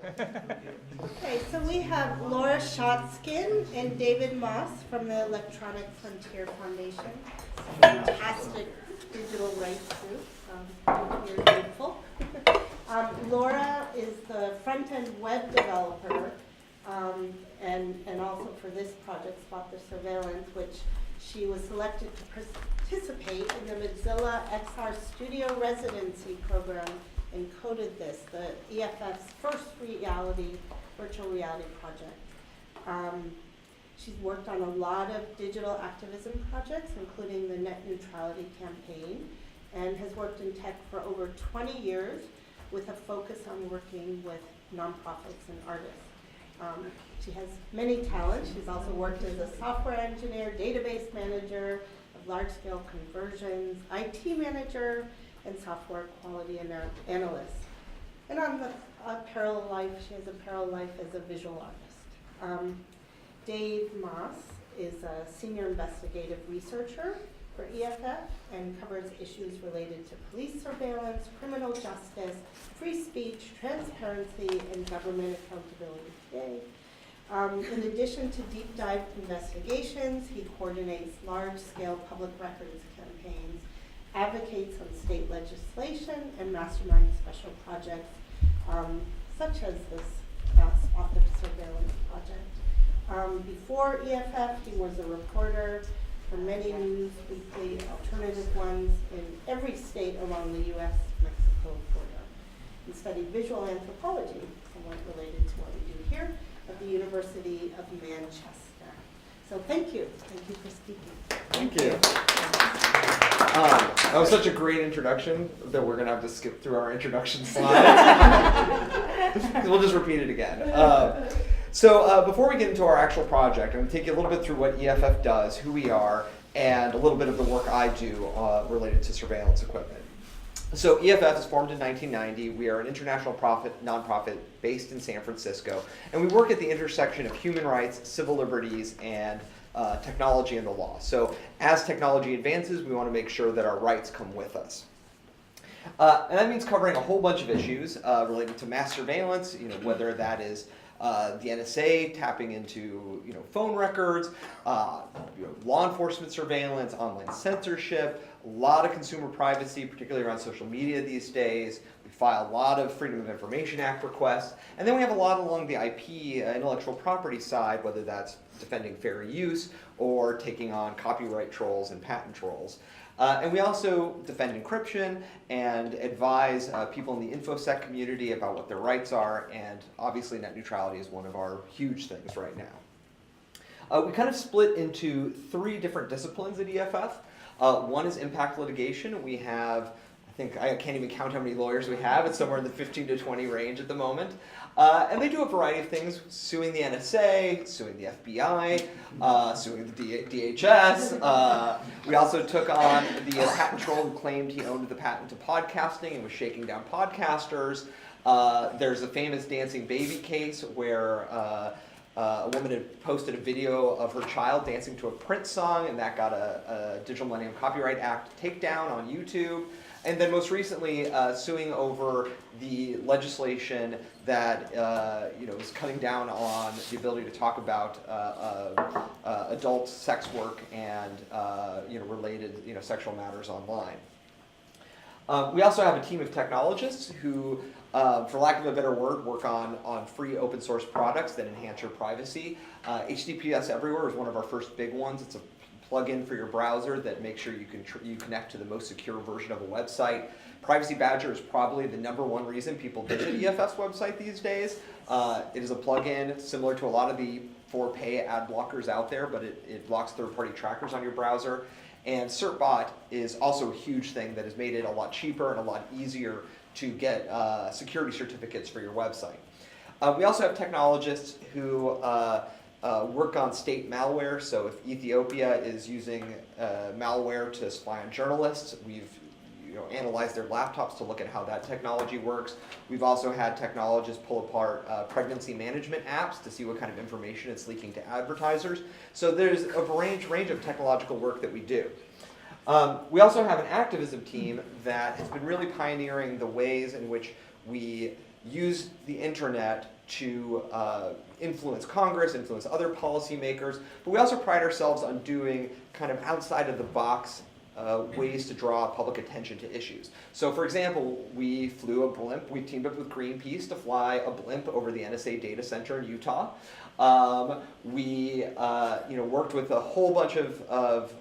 Okay, so we have Laura Schatzkin and David Maass from the Electronic Frontier Foundation. Fantastic digital rights group. We're grateful. Laura is the front-end web developer, and also for this project, Spot the Surveillance, which she was selected to participate in the Mozilla XRStudio Residency program and coded this, the EFF's first virtual reality project. She's worked on a lot of digital activism projects, including the net neutrality campaign, and has worked in tech for over 20 years with a focus on working with nonprofits and artists. She has many talents. She's also worked as a software engineer, database manager of large-scale conversions, IT manager, and software quality analyst. And on the parallel life, she has a parallel life as a visual artist. Dave Maass is a senior investigative researcher for EFF and covers issues related to police surveillance, criminal justice, free speech, transparency, and government accountability today. In addition to deep dive investigations, he coordinates large-scale public records campaigns, advocates on state legislation, and masterminds special projects, such as this Spot the Surveillance project. Before EFF, he was a reporter for many news weekly alternative ones in every state along the U.S.-Mexico border. He studied visual anthropology, somewhat related to what we do here, at the University of Manchester. So thank you for speaking. Thank you. That was such a great introduction that we're going to have to skip through our introduction slides. We'll just repeat it again. So before we get into our actual project, I'm going to take you a little bit through what EFF does, who we are, and a little bit of the work I do related to surveillance equipment. So EFF is formed in 1990. We are an international nonprofit based in San Francisco, and we work at the intersection of human rights, civil liberties, and technology and the law. So as technology advances, we want to make sure that our rights come with us. And that means covering a whole bunch of issues related to mass surveillance, whether that is the NSA tapping into phone records, law enforcement surveillance, online censorship, a lot of consumer privacy, particularly around social media these days. We file a lot of Freedom of Information Act requests. And then we have a lot along the IP, intellectual property side, whether that's defending fair use or taking on copyright trolls and patent trolls. And we also defend encryption and advise people in the InfoSec community about what their rights are, and obviously net neutrality is one of our huge things right now. We kind of split into three different disciplines at EFF. One is impact litigation. We have, I can't even count how many lawyers we have. It's somewhere in the 15 to 20 range at the moment. And they do a variety of things, suing the NSA, suing the FBI, suing the DHS. We also took on the patent troll who claimed he owned the patent to podcasting and was shaking down podcasters. There's a famous dancing baby case where a woman had posted a video of her child dancing to a Prince song, and that got a Digital Millennium Copyright Act takedown on YouTube. And then most recently, suing over the legislation that is cutting down on the ability to talk about adult sex work and related sexual matters online. We also have a team of technologists who, for lack of a better word, work on free open source products that enhance your privacy. HTTPS Everywhere is one of our first big ones. It's a plug-in for your browser that makes sure you connect to the most secure version of a website. Privacy Badger is probably the #1 reason people visit EFF's website these days. It is a plug-in similar to a lot of the for-pay ad blockers out there, but it blocks third-party trackers on your browser. And CertBot is also a huge thing that has made it a lot cheaper and a lot easier to get security certificates for your website. We also have technologists who work on state malware. So if Ethiopia is using malware to spy on journalists, we've analyzed their laptops to look at how that technology works. We've also had technologists pull apart pregnancy management apps to see what kind of information it's leaking to advertisers. So there's a range of technological work that we do. We also have an activism team that has been really pioneering the ways in which we use the internet to influence Congress, influence other policymakers, but we also pride ourselves on doing kind of outside of the box ways to draw public attention to issues. So for example, we flew a blimp, we teamed up with Greenpeace to fly a blimp over the NSA data center in Utah. We worked with a whole bunch of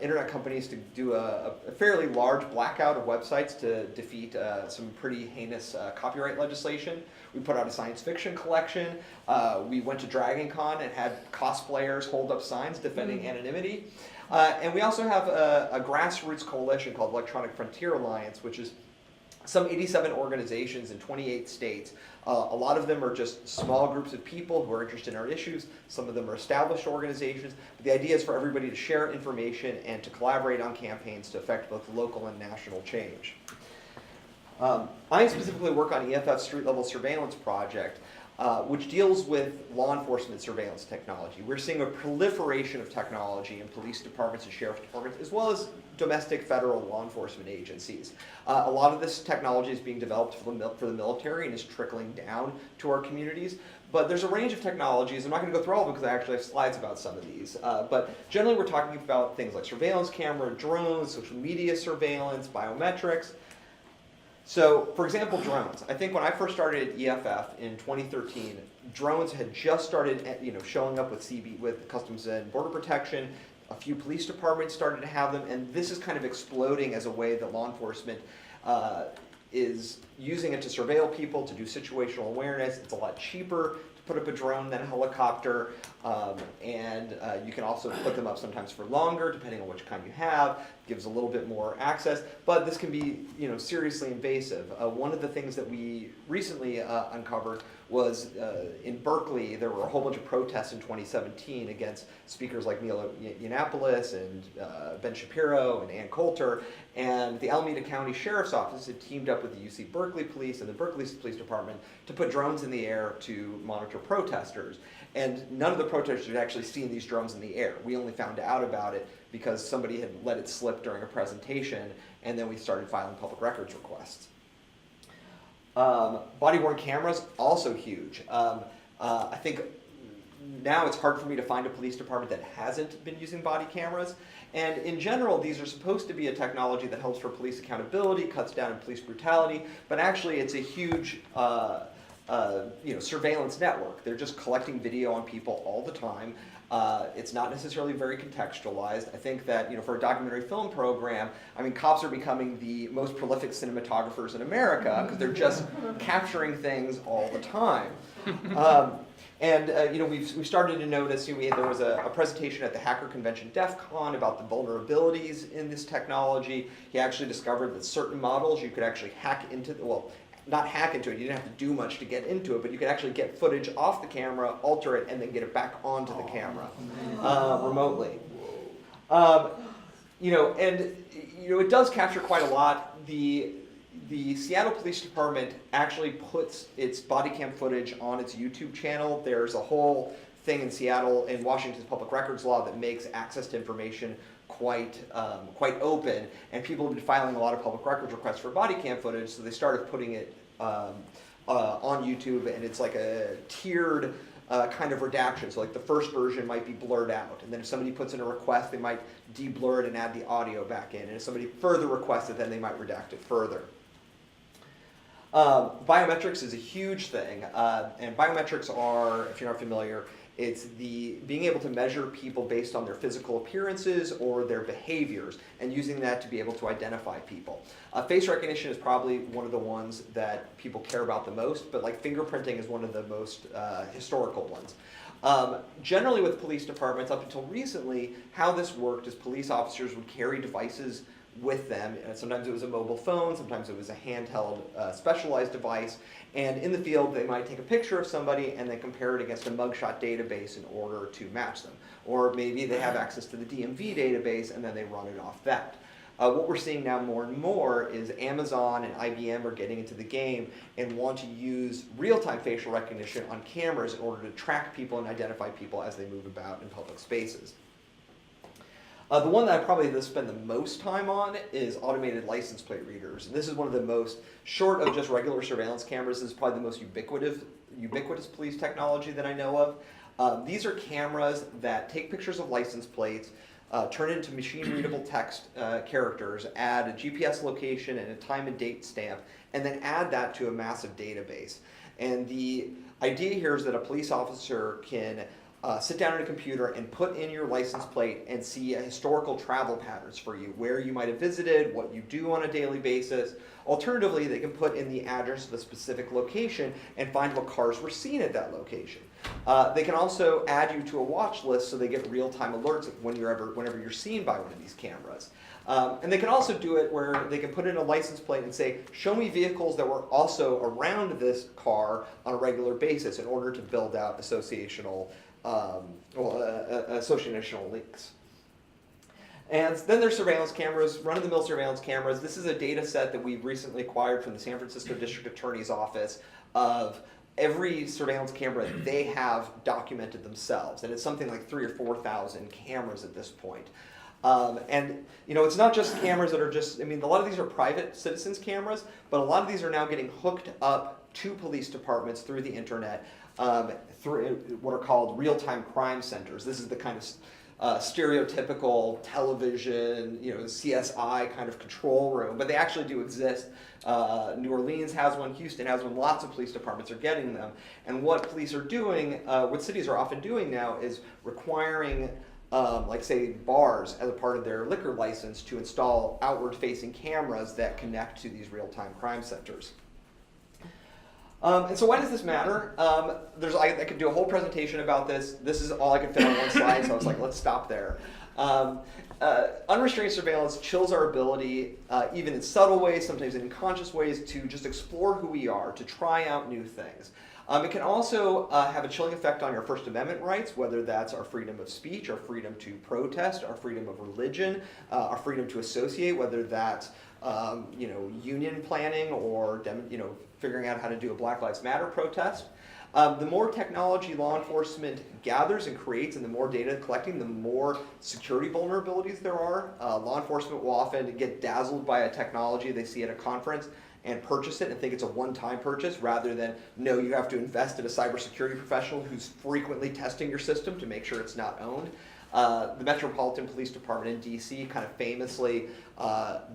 internet companies to do a fairly large blackout of websites to defeat some pretty heinous copyright legislation. We put out a science fiction collection. We went to Dragon Con and had cosplayers hold up signs defending anonymity. And we also have a grassroots coalition called Electronic Frontier Alliance, which is some 87 organizations in 28 states. A lot of them are just small groups of people who are interested in our issues. Some of them are established organizations. But the idea is for everybody to share information and to collaborate on campaigns to affect both local and national change. I specifically work on EFF's street-level surveillance project, which deals with law enforcement surveillance technology. We're seeing a proliferation of technology in police departments and sheriff departments, as well as domestic federal law enforcement agencies. A lot of this technology is being developed for the military and is trickling down to our communities. But there's a range of technologies. I'm not going to go through all of them because I actually have slides about some of these. But generally we're talking about things like surveillance camera, drones, social media surveillance, biometrics. So, for example, drones. I think when I first started at EFF in 2013, drones had just started, showing up with Customs and Border Protection. A few police departments started to have them, and this is kind of exploding as a way that law enforcement is using it to surveil people, to do situational awareness. It's a lot cheaper to put up a drone than a helicopter, and you can also put them up sometimes for longer, depending on which kind you have. Gives a little bit more access, but this can be, seriously invasive. One of the things that we recently uncovered was in Berkeley, there were a whole bunch of protests in 2017 against speakers like Milo Yiannopoulos and Ben Shapiro and Ann Coulter, and the Alameda County Sheriff's Office had teamed up with the UC Berkeley Police and the Berkeley Police Department to put drones in the air to monitor protesters. And none of the protesters had actually seen these drones in the air. We only found out about it because somebody had let it slip during a presentation, and then we started filing public records requests. Body-worn cameras, also huge. I think now it's hard for me to find a police department that hasn't been using body cameras. And in general, these are supposed to be a technology that helps for police accountability, cuts down on police brutality, but actually it's a huge surveillance network. They're just collecting video on people all the time. It's not necessarily very contextualized. I think that for a documentary film program, cops are becoming the most prolific cinematographers in America because they're just capturing things all the time. We've started to notice. There was a presentation at the Hacker Convention DEF CON about the vulnerabilities in this technology. He actually discovered that certain models you could actually hack into. Not hack into it, you didn't have to do much to get into it, but you could actually get footage off the camera, alter it, and then get it back onto the camera remotely. It does capture quite a lot. The Seattle Police Department actually puts its body cam footage on its YouTube channel. There's a whole thing in Seattle, in Washington's public records law, that makes access to information quite open, and people have been filing a lot of public records requests for body cam footage, so they started putting it on YouTube, and it's like a tiered kind of redaction. So like the first version might be blurred out, and then if somebody puts in a request, they might de-blur it and add the audio back in, and if somebody further requests it, then they might redact it further. Biometrics is a huge thing, and biometrics are, if you're not familiar, it's being able to measure people based on their physical appearances or their behaviors, and using that to be able to identify people. Face recognition is probably one of the ones that people care about the most, but like fingerprinting is one of the most historical ones. Generally with police departments, up until recently, how this worked is police officers would carry devices with them, and sometimes it was a mobile phone, sometimes it was a handheld specialized device, and in the field they might take a picture of somebody and then compare it against a mugshot database in order to match them. Or maybe they have access to the DMV database and then they run it off that. What we're seeing now more and more is Amazon and IBM are getting into the game and want to use real-time facial recognition on cameras in order to track people and identify people as they move about in public spaces. The one that I probably spend the most time on is automated license plate readers. And this is one of the most, short of just regular surveillance cameras, this is probably the most ubiquitous police technology that I know of. These are cameras that take pictures of license plates, turn it into machine-readable text characters, add a GPS location and a time and date stamp, and then add that to a massive database. And the idea here is that a police officer can sit down at a computer and put in your license plate and see historical travel patterns for you, where you might have visited, what you do on a daily basis. Alternatively, they can put in the address of a specific location and find what cars were seen at that location. They can also add you to a watch list so they get real-time alerts whenever you're seen by one of these cameras. And they can also do it where they can put in a license plate and say, show me vehicles that were also around this car on a regular basis in order to build out associational links. And then there's surveillance cameras, run-of-the-mill surveillance cameras. This is a data set that we've recently acquired from the San Francisco District Attorney's Office of every surveillance camera they have documented themselves. And it's something like 3,000 or 4,000 cameras at this point. And it's not just cameras that are just, a lot of these are private citizens' cameras, but a lot of these are now getting hooked up to police departments through the internet, through what are called real-time crime centers. This is the kind of stereotypical television, CSI kind of control room, but they actually do exist. New Orleans has one, Houston has one, lots of police departments are getting them. And what police are doing, what cities are often doing now is requiring like say bars as a part of their liquor license to install outward-facing cameras that connect to these real-time crime centers. And so why does this matter? I could do a whole presentation about this. This is all I could fit on one slide, so I was like, let's stop there. Unrestrained surveillance chills our ability, even in subtle ways, sometimes in unconscious ways, to just explore who we are, to try out new things. It can also have a chilling effect on your First Amendment rights, whether that's our freedom of speech, our freedom to protest, our freedom of religion, our freedom to associate, whether that's union planning or figuring out how to do a Black Lives Matter protest. The more technology law enforcement gathers and creates and the more data collecting, the more security vulnerabilities there are. Law enforcement will often get dazzled by a technology they see at a conference and purchase it and think it's a one-time purchase rather than, no, you have to invest in a cybersecurity professional who's frequently testing your system to make sure it's not owned. The Metropolitan Police Department in DC kind of famously,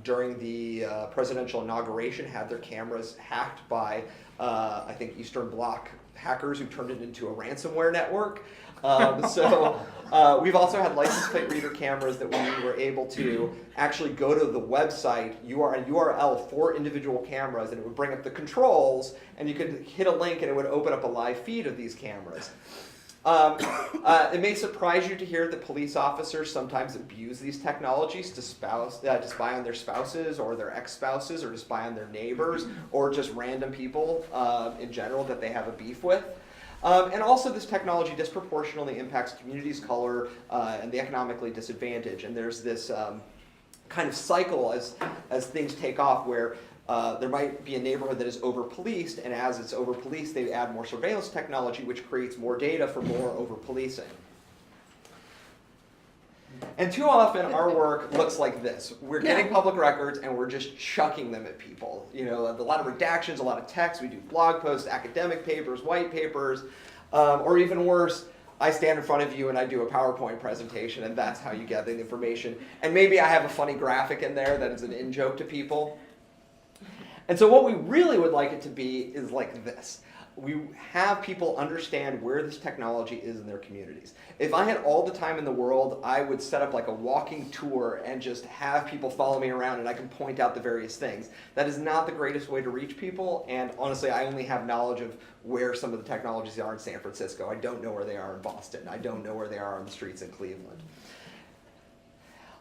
during the presidential inauguration, had their cameras hacked by, I think, Eastern Bloc hackers who turned it into a ransomware network. We've also had license plate reader cameras that we were able to actually go to the website, URL for individual cameras, and it would bring up the controls, and you could hit a link and it would open up a live feed of these cameras. It may surprise you to hear that police officers sometimes abuse these technologies to spy on their spouses or their ex-spouses or to spy on their neighbors or just random people in general that they have a beef with. And also this technology disproportionately impacts communities of color and the economically disadvantaged. And there's this kind of cycle as things take off where there might be a neighborhood that is over-policed, and as it's over-policed, they add more surveillance technology, which creates more data for more over-policing. And too often, our work looks like this. We're getting public records, and we're just chucking them at people. A lot of redactions, a lot of text. We do blog posts, academic papers, white papers, or even worse, I stand in front of you and I do a PowerPoint presentation, and that's how you get the information. And maybe I have a funny graphic in there that is an in-joke to people. And so what we really would like it to be is like this. We have people understand where this technology is in their communities. If I had all the time in the world, I would set up like a walking tour and just have people follow me around and I can point out the various things. That is not the greatest way to reach people, and honestly, I only have knowledge of where some of the technologies are in San Francisco. I don't know where they are in Boston. I don't know where they are on the streets in Cleveland.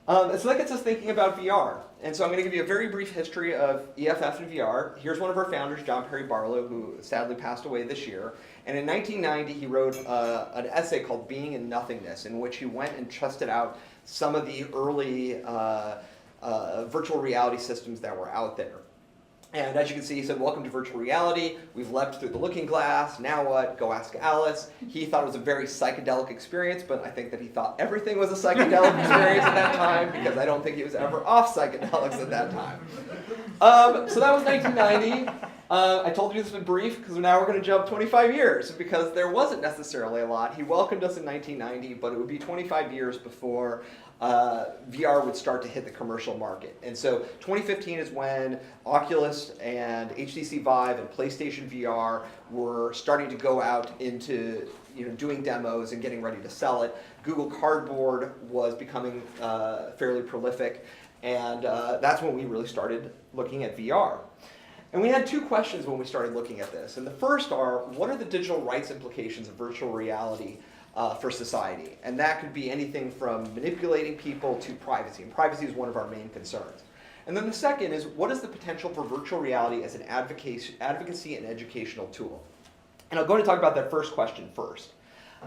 So that gets us thinking about VR. And so I'm going to give you a very brief history of EFF and VR. Here's one of our founders, John Perry Barlow, who sadly passed away this year. And in 1990, he wrote an essay called Being in Nothingness, in which he went and tested out some of the early virtual reality systems that were out there. And as you can see, he said, welcome to virtual reality. We've leapt through the looking glass. Now what? Go ask Alice. He thought it was a very psychedelic experience, but I think that he thought everything was a psychedelic experience at that time, because I don't think he was ever off psychedelics at that time. So that was 1990. I told you this was brief, because now we're going to jump 25 years, because there wasn't necessarily a lot. He welcomed us in 1990, but it would be 25 years before VR would start to hit the commercial market. And so 2015 is when Oculus and HTC Vive and PlayStation VR were starting to go out into doing demos and getting ready to sell it. Google Cardboard was becoming fairly prolific, and that's when we really started looking at VR. And we had two questions when we started looking at this. And the first are, what are the digital rights implications of virtual reality for society? And that could be anything from manipulating people to privacy. And privacy is one of our main concerns. And then the second is, what is the potential for virtual reality as an advocacy and educational tool? And I'm going to talk about that first question first.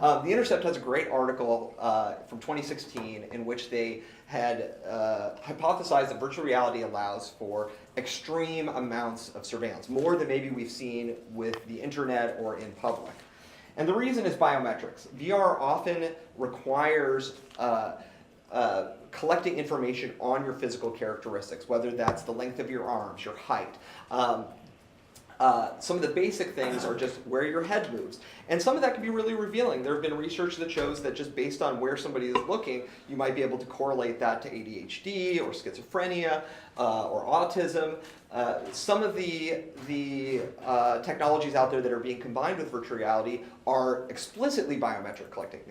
The Intercept has a great article from 2016 in which they had hypothesized that virtual reality allows for extreme amounts of surveillance, more than maybe we've seen with the internet or in public. And the reason is biometrics. VR often requires collecting information on your physical characteristics, whether that's the length of your arms, your height. Some of the basic things are just where your head moves. And some of that can be really revealing. There have been research that shows that just based on where somebody is looking, you might be able to correlate that to ADHD or schizophrenia or autism. Some of the technologies out there that are being combined with virtual reality are explicitly biometric collecting,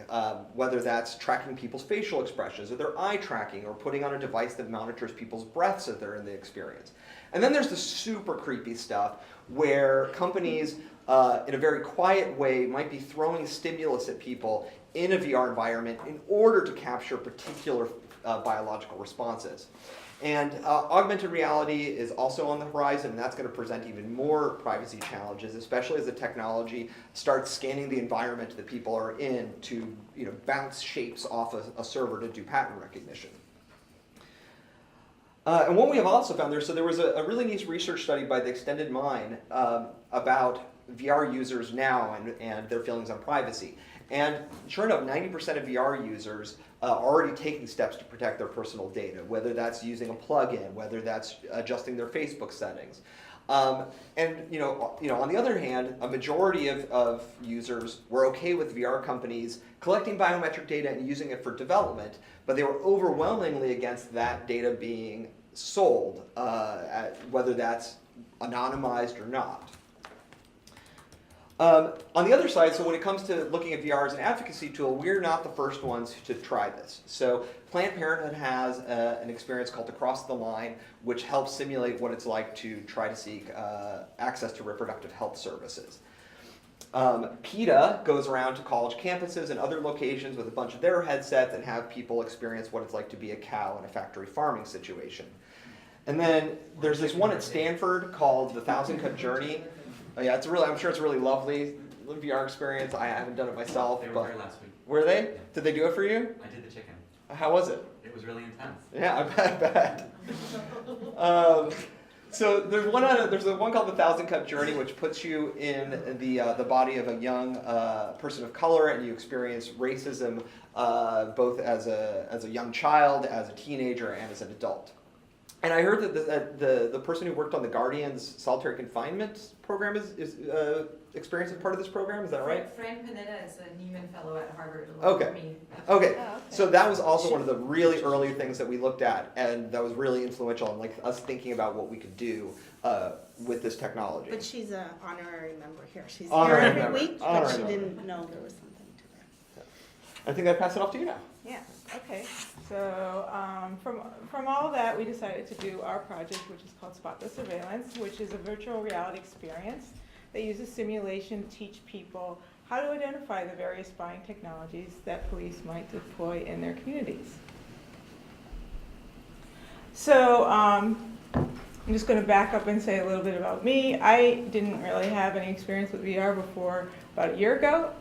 whether that's tracking people's facial expressions or their eye tracking or putting on a device that monitors people's breaths as they're in the experience. And then there's the super creepy stuff where companies, in a very quiet way, might be throwing stimulus at people in a VR environment in order to capture particular biological responses. And augmented reality is also on the horizon, and that's going to present even more privacy challenges, especially as the technology starts scanning the environment that people are in to bounce shapes off a server to do pattern recognition. And what we have also found there was a really neat research study by the Extended Mind about VR users now and their feelings on privacy. And sure enough, 90% of VR users are already taking steps to protect their personal data, whether that's using a plugin, whether that's adjusting their Facebook settings. And on the other hand, a majority of users were okay with VR companies collecting biometric data and using it for development, but they were overwhelmingly against that data being sold, whether that's anonymized or not. On the other side, so when it comes to looking at VR as an advocacy tool, we're not the first ones to try this. So Planned Parenthood has an experience called Across the Line, which helps simulate what it's like to try to seek access to reproductive health services. PETA goes around to college campuses and other locations with a bunch of their headsets and have people experience what it's like to be a cow in a factory farming situation. And then there's this one at Stanford called the Thousand Cut Journey. Yeah, I'm sure it's really lovely VR experience. I haven't done it myself. They were here last week. Were they? Yeah. Did they do it for you? I did the chicken. How was it? It was really intense. Yeah, I bet. So there's one called the Thousand Cut Journey, which puts you in the body of a young person of color, and you experience racism both as a young child, as a teenager, and as an adult. And I heard that the person who worked on the Guardian's solitary confinement program is experiencing part of this program. Is that right? Fran Panetta is a Neiman Fellow at Harvard. Okay. Me. Okay. So that was also one of the really early things that we looked at, and that was really influential in us thinking about what we could do with this technology. But she's an honorary member here. She's Honorary here every member. week, but Honorary she member. didn't know there was something to it. I think I pass it off to you now. Yeah, okay. So from all that, we decided to do our project, which is called Spot the Surveillance, which is a virtual reality experience that uses simulation to teach people how to identify the various spying technologies that police might deploy in their communities. So I'm just going to back up and say a little bit about me. I didn't really have any experience with VR before about a year ago.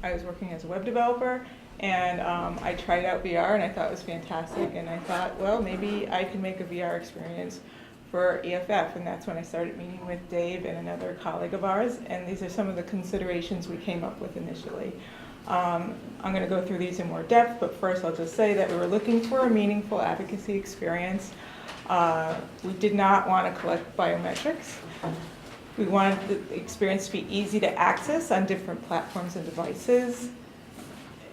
I was working as a web developer, and I tried out VR and I thought it was fantastic, and I thought, well, maybe I can make a VR experience for EFF, and that's when I started meeting with Dave and another colleague of ours, and these are some of the considerations we came up with initially. I'm going to go through these in more depth, but first I'll just say that we were looking for a meaningful advocacy experience. We did not want to collect biometrics. We wanted the experience to be easy to access on different platforms and devices.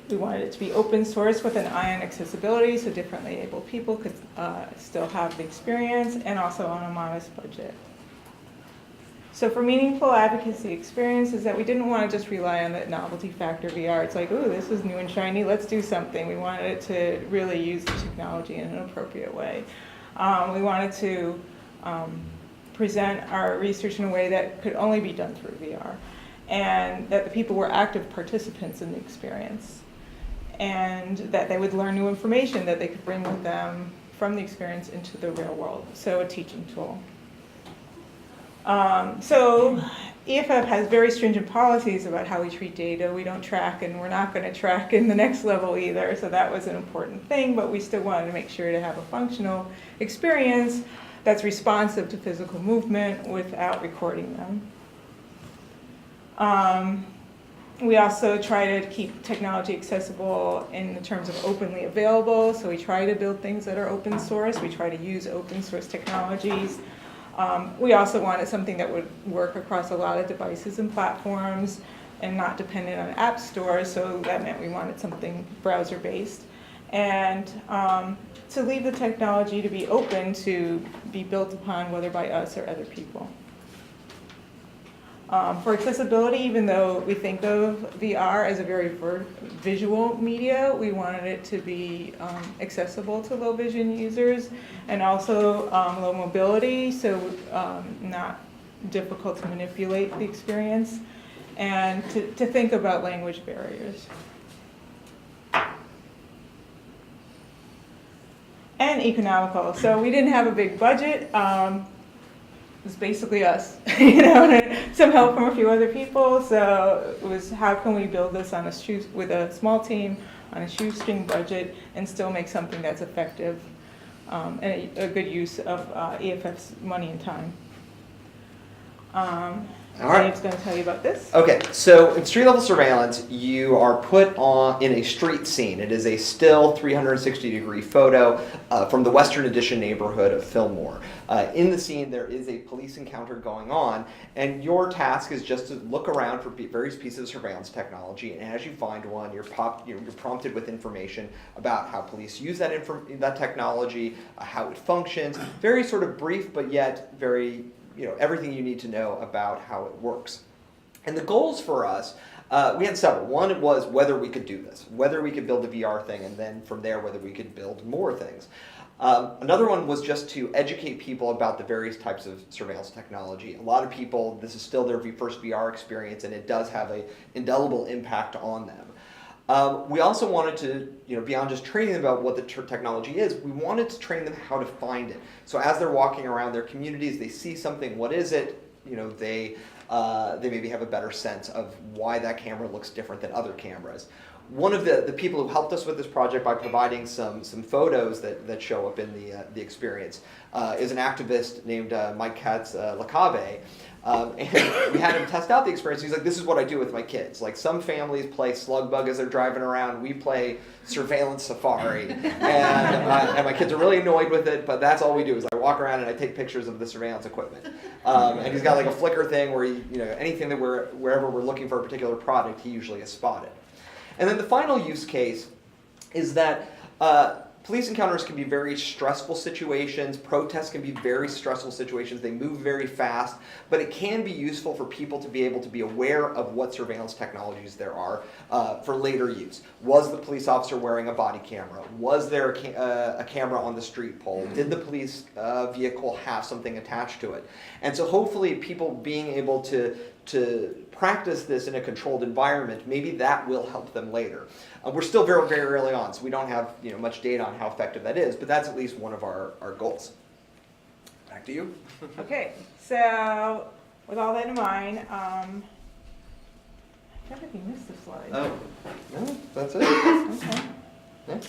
We wanted it to be open source with an eye on accessibility, so differently able people could still have the experience, and also on a modest budget. So for meaningful advocacy experience is that we didn't want to just rely on that novelty factor VR. It's like, ooh, this is new and shiny, let's do something. We wanted it to really use the technology in an appropriate way. We wanted to present our research in a way that could only be done through VR, and that the people were active participants in the experience, and that they would learn new information that they could bring with them from the experience into the real world, so a teaching tool. So EFF has very stringent policies about how we treat data. We don't track, and we're not going to track in the next level either, so that was an important thing, but we still wanted to make sure to have a functional experience that's responsive to physical movement without recording them. We also try to keep technology accessible in the terms of openly available, so we try to build things that are open source. We try to use open source technologies. We also wanted something that would work across a lot of devices and platforms and not dependent on app stores, so that meant we wanted something browser-based. And to leave the technology to be open to be built upon, whether by us or other people. For accessibility, even though we think of VR as a very visual media, we wanted it to be accessible to low vision users, and also low mobility, so not difficult to manipulate the experience, and to think about language barriers. And economical. So we didn't have a big budget. It was basically us, you know, and some help from a few other people. So it was, how can we build this on with a small team on a shoestring budget and still make something that's effective and a good use of EFF's money and time. All right. Dave's going to tell you about this. Okay, so in street level surveillance, you are put on in a street scene. It is a still 360-degree photo from the Western Addition neighborhood of Fillmore. In the scene, there is a police encounter going on, and your task is just to look around for various pieces of surveillance technology. And as you find one, you're prompted with information about how police use that technology, how it functions. Very sort of brief, but yet very, everything you need to know about how it works. And the goals for us, we had several. One was whether we could do this, whether we could build a VR thing, and then from there whether we could build more things. Another one was just to educate people about the various types of surveillance technology. A lot of people, this is still their first VR experience, and it does have an indelible impact on them. We also wanted to, beyond just training them about what the technology is, we wanted to train them how to find it. So as they're walking around their communities, they see something, what is it? They maybe have a better sense of why that camera looks different than other cameras. One of the people who helped us with this project by providing some photos that show up in the experience is an activist named Mike Katz-Lacabe. And we had him test out the experience. He's like, this is what I do with my kids. Like, some families play slug bug as they're driving around. We play surveillance safari. And my kids are really annoyed with it, but that's all we do is I walk around and I take pictures of the surveillance equipment. And he's got like a flicker thing where anything that wherever we're looking for a particular product, he usually has spotted. And then the final use case is that police encounters can be very stressful situations. Protests can be very stressful situations. They move very fast, but it can be useful for people to be able to be aware of what surveillance technologies there are for later use. Was the police officer wearing a body camera? Was there a camera on the street pole? Did the police vehicle have something attached to it? And so hopefully people being able to practice this in a controlled environment, maybe that will help them later. We're still very, very early on, so we don't have much data on how effective that is, but that's at least one of our goals. Back to you. Okay, so with all that in mind, I think we missed a slide. Oh, no, that's it. Okay.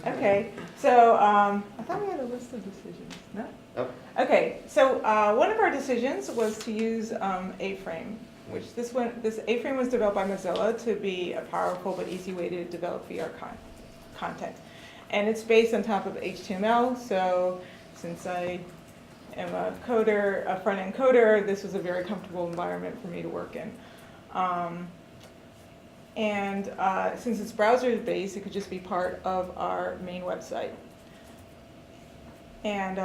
Yeah. Okay, so I thought we had a list of decisions. No? Oh. Okay, so one of our decisions was to use Aframe, which this Aframe was developed by Mozilla to be a powerful but easy way to develop VR content. And it's based on top of HTML, so since I am a coder, a front-end coder, this was a very comfortable environment for me to work in. Since it's browser-based, it could just be part of our main website. And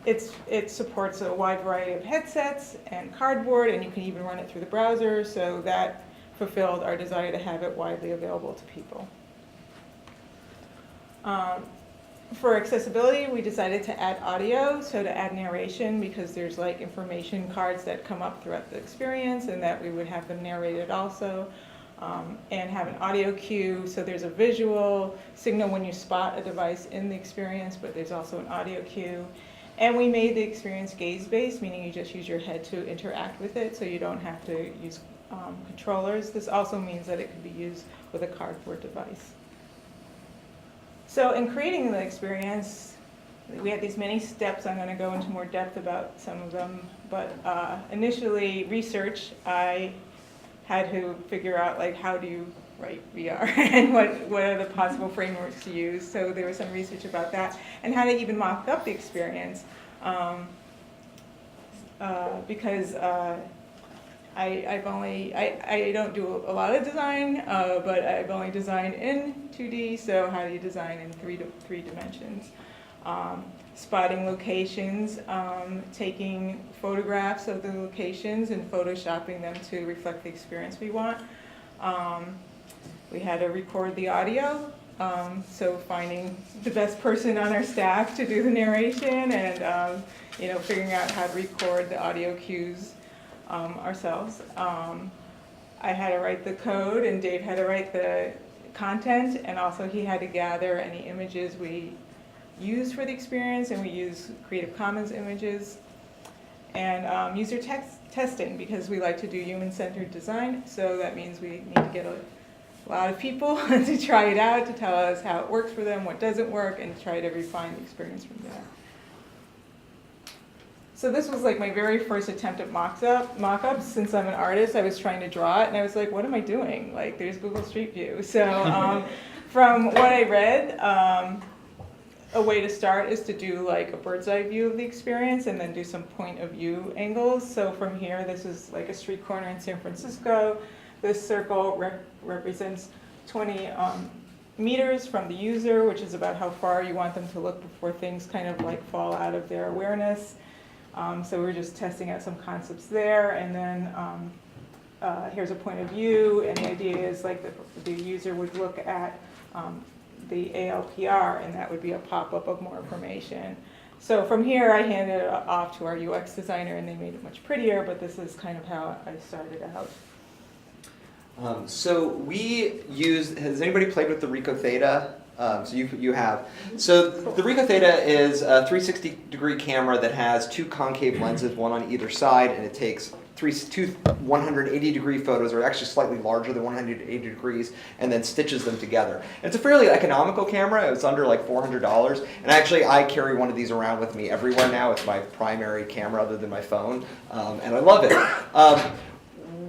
it supports a wide variety of headsets and cardboard, and you can even run it through the browser, so that fulfilled our desire to have it widely available to people. For accessibility, we decided to add audio, so to add narration, because there's like information cards that come up throughout the experience, and that we would have them narrated also. And have an audio cue, so there's a visual signal when you spot a device in the experience, but there's also an audio cue. And we made the experience gaze-based, meaning you just use your head to interact with it, so you don't have to use controllers. This also means that it can be used with a cardboard device. So in creating the experience, we had these many steps. I'm going to go into more depth about some of them, but initially research, I had to figure out like how do you write VR and what are the possible frameworks to use. So there was some research about that and how to even mock up the experience because I don't do a lot of design, but I've only designed in 2D. So how do you design in three dimensions? Spotting locations, taking photographs of the locations and photoshopping them to reflect the experience we want. We had to record the audio, so finding the best person on our staff to do the narration and figuring out how to record the audio cues ourselves. I had to write the code and Dave had to write the content, and also he had to gather any images we used for the experience, and we use Creative Commons images, and user testing, because we like to do human-centered design, so that means we need to get a lot of people to try it out, to tell us how it works for them, what doesn't work, and try to refine the experience from there. So this was like my very first attempt at mock-ups. Since I'm an artist, I was trying to draw it, and I was like, what am I doing? Like, there's Google Street View. So from what I read, a way to start is to do like a bird's eye view of the experience and then do some point of view angles. So from here, this is like a street corner in San Francisco. This circle represents 20 meters from the user, which is about how far you want them to look before things kind of like fall out of their awareness. So we're just testing out some concepts there. And then here's a point of view. And the idea is like the user would look at the ALPR, and that would be a pop-up of more information. So from here, I handed it off to our UX designer, and they made it much prettier, but this is kind of how I started out. So we use, has anybody played with the Ricoh Theta? So you have. So the Ricoh Theta is a 360-degree camera that has two concave lenses, one on either side, and it takes two 180-degree photos, or actually slightly larger than 180 degrees, and then stitches them together. And it's a fairly economical camera. It's under like $400. And actually, I carry one of these around with me everywhere now. It's my primary camera other than my phone, and I love it.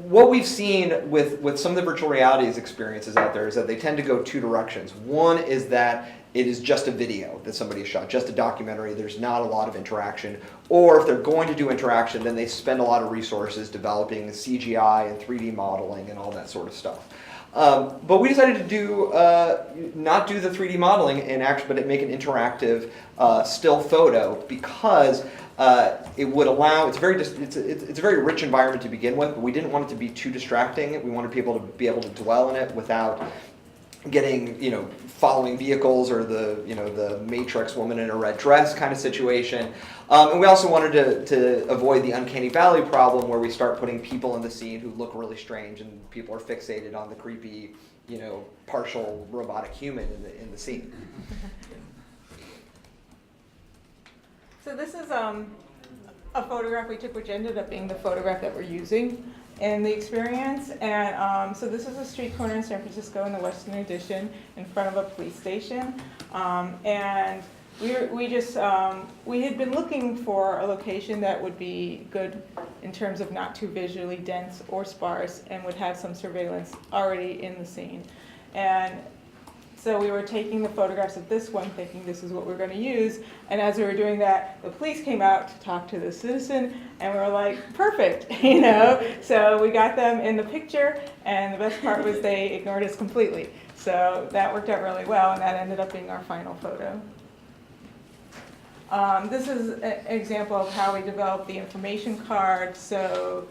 What we've seen with some of the virtual realities experiences out there is that they tend to go two directions. One is that it is just a video that somebody shot, just a documentary. There's not a lot of interaction. Or if they're going to do interaction, then they spend a lot of resources developing CGI and 3D modeling and all that sort of stuff. But we decided to do not do the 3D modeling but make an interactive still photo, because it would allow, it's a very rich environment to begin with, but we didn't want it to be too distracting. We wanted people to be able to dwell in it without getting, following vehicles or the Matrix woman in a red dress kind of situation. And we also wanted to avoid the uncanny valley problem where we start putting people in the scene who look really strange and people are fixated on the creepy, partial robotic human in the scene. So this is a photograph we took, which ended up being the photograph that we're using in the experience. And so this is a street corner in San Francisco in the Western Addition in front of a police station. And We had been looking for a location that would be good in terms of not too visually dense or sparse and would have some surveillance already in the scene. And so we were taking the photographs of this one, thinking this is what we're going to use. And as we were doing that, the police came out to talk to the citizen, and we were like, perfect, you know? So we got them in the picture, and the best part was they ignored us completely. So that worked out really well, and that ended up being our final photo. This is an example of how we developed the information card. So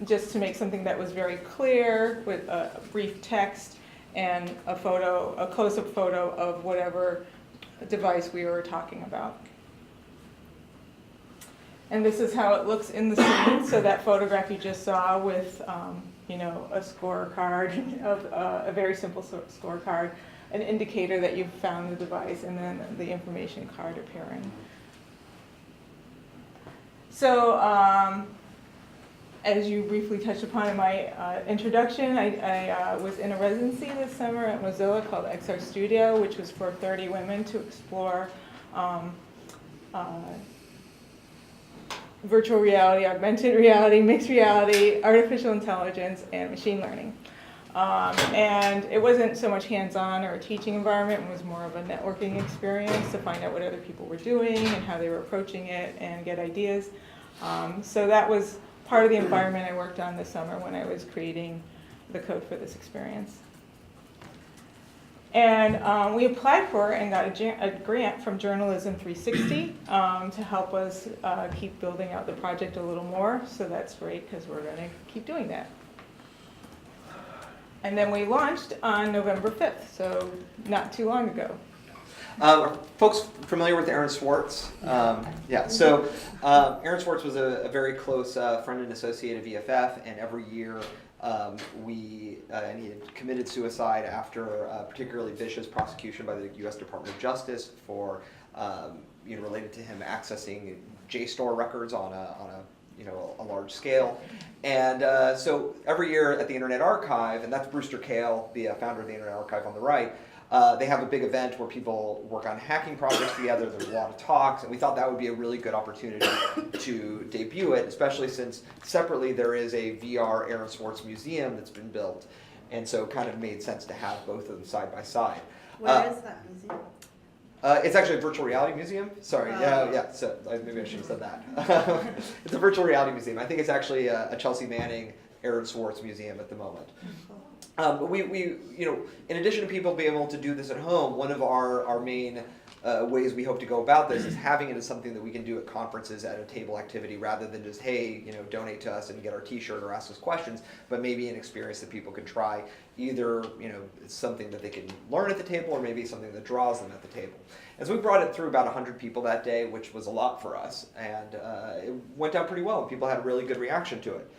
just to make something that was very clear with a brief text and a photo, a close-up photo of whatever device we were talking about. And this is how it looks in the scene. So that photograph you just saw with, you know, a scorecard of a very simple scorecard, an indicator that you've found the device, and then the information card appearing. So, as you briefly touched upon in my introduction, I was in a residency this summer at Mozilla called XRStudio, which was for 30 women to explore virtual reality, augmented reality, mixed reality, artificial intelligence, and machine learning. And it wasn't so much hands-on or a teaching environment, it was more of a networking experience to find out what other people were doing and how they were approaching it and get ideas. So that was part of the environment I worked on this summer when I was creating the code for this experience. And we applied for and got a grant from Journalism 360 to help us keep building out the project a little more. So that's great because we're going to keep doing that. And then we launched on November 5th, so not too long ago. Are folks familiar with Aaron Swartz? Yeah, so Aaron Swartz was a very close friend and associate of EFF, and every year and he had committed suicide after a particularly vicious prosecution by the U.S. Department of Justice for, related to him accessing JSTOR records on a large scale. And so every year at the Internet Archive, and that's Brewster Kahle, the founder of the Internet Archive on the right, they have a big event where people work on hacking projects together. There's a lot of talks, and we thought that would be a really good opportunity to debut it, especially since separately there is a VR Aaron Swartz museum that's been built, and so it kind of made sense to have both of them side by side. Where is that museum? It's actually a virtual reality museum. Sorry, yeah. So maybe I should have said that. It's a virtual reality museum. I think it's actually a Chelsea Manning Aaron Swartz museum at the moment. But we, in addition to people being able to do this at home, one of our main ways we hope to go about this is having it as something that we can do at conferences at a table activity, rather than just, hey, donate to us and get our T-shirt or ask us questions, but maybe an experience that people can try. Either, it's something that they can learn at the table, or maybe something that draws them at the table. And so we brought it through about 100 people that day, which was a lot for us, and it went down pretty well. People had a really good reaction to it.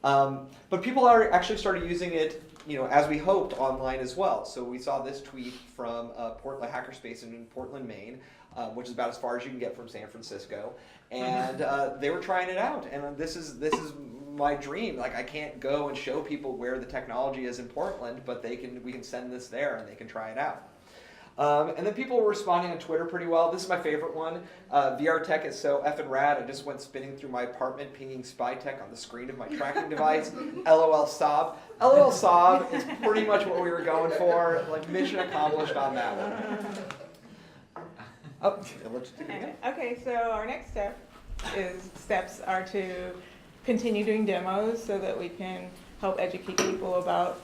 But people actually started using it, as we hoped, online as well. So we saw this tweet from Portland Hackerspace in Portland, Maine, which is about as far as you can get from San Francisco, and they were trying it out. And this is my dream. Like, I can't go and show people where the technology is in Portland, but we can send this there and they can try it out. And then people were responding on Twitter pretty well. This is my favorite one. VR tech is so effing rad. I just went spinning through my apartment pinging spy tech on the screen of my tracking device. LOL sob. LOL sob is pretty much what we were going for. Like, mission accomplished on that one. Oh, let's do it again. Okay, so our next steps are to continue doing demos so that we can help educate people about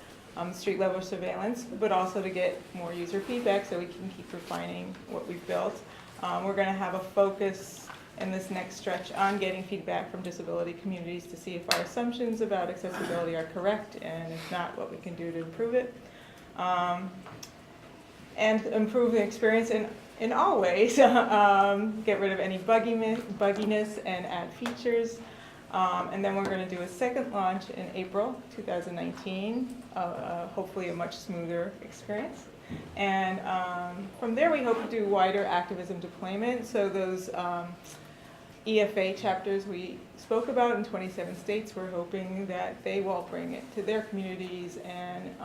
street level surveillance, but also to get more user feedback so we can keep refining what we've built. We're going to have a focus in this next stretch on getting feedback from disability communities to see if our assumptions about accessibility are correct, and if not, what we can do to improve it. And improve the experience in all ways. Get rid of any bugginess and add features. And then we're going to do a second launch in April 2019, hopefully a much smoother experience. And from there we hope to do wider activism deployment. So those EFA chapters we spoke about in 27 states, we're hoping that they will bring it to their communities and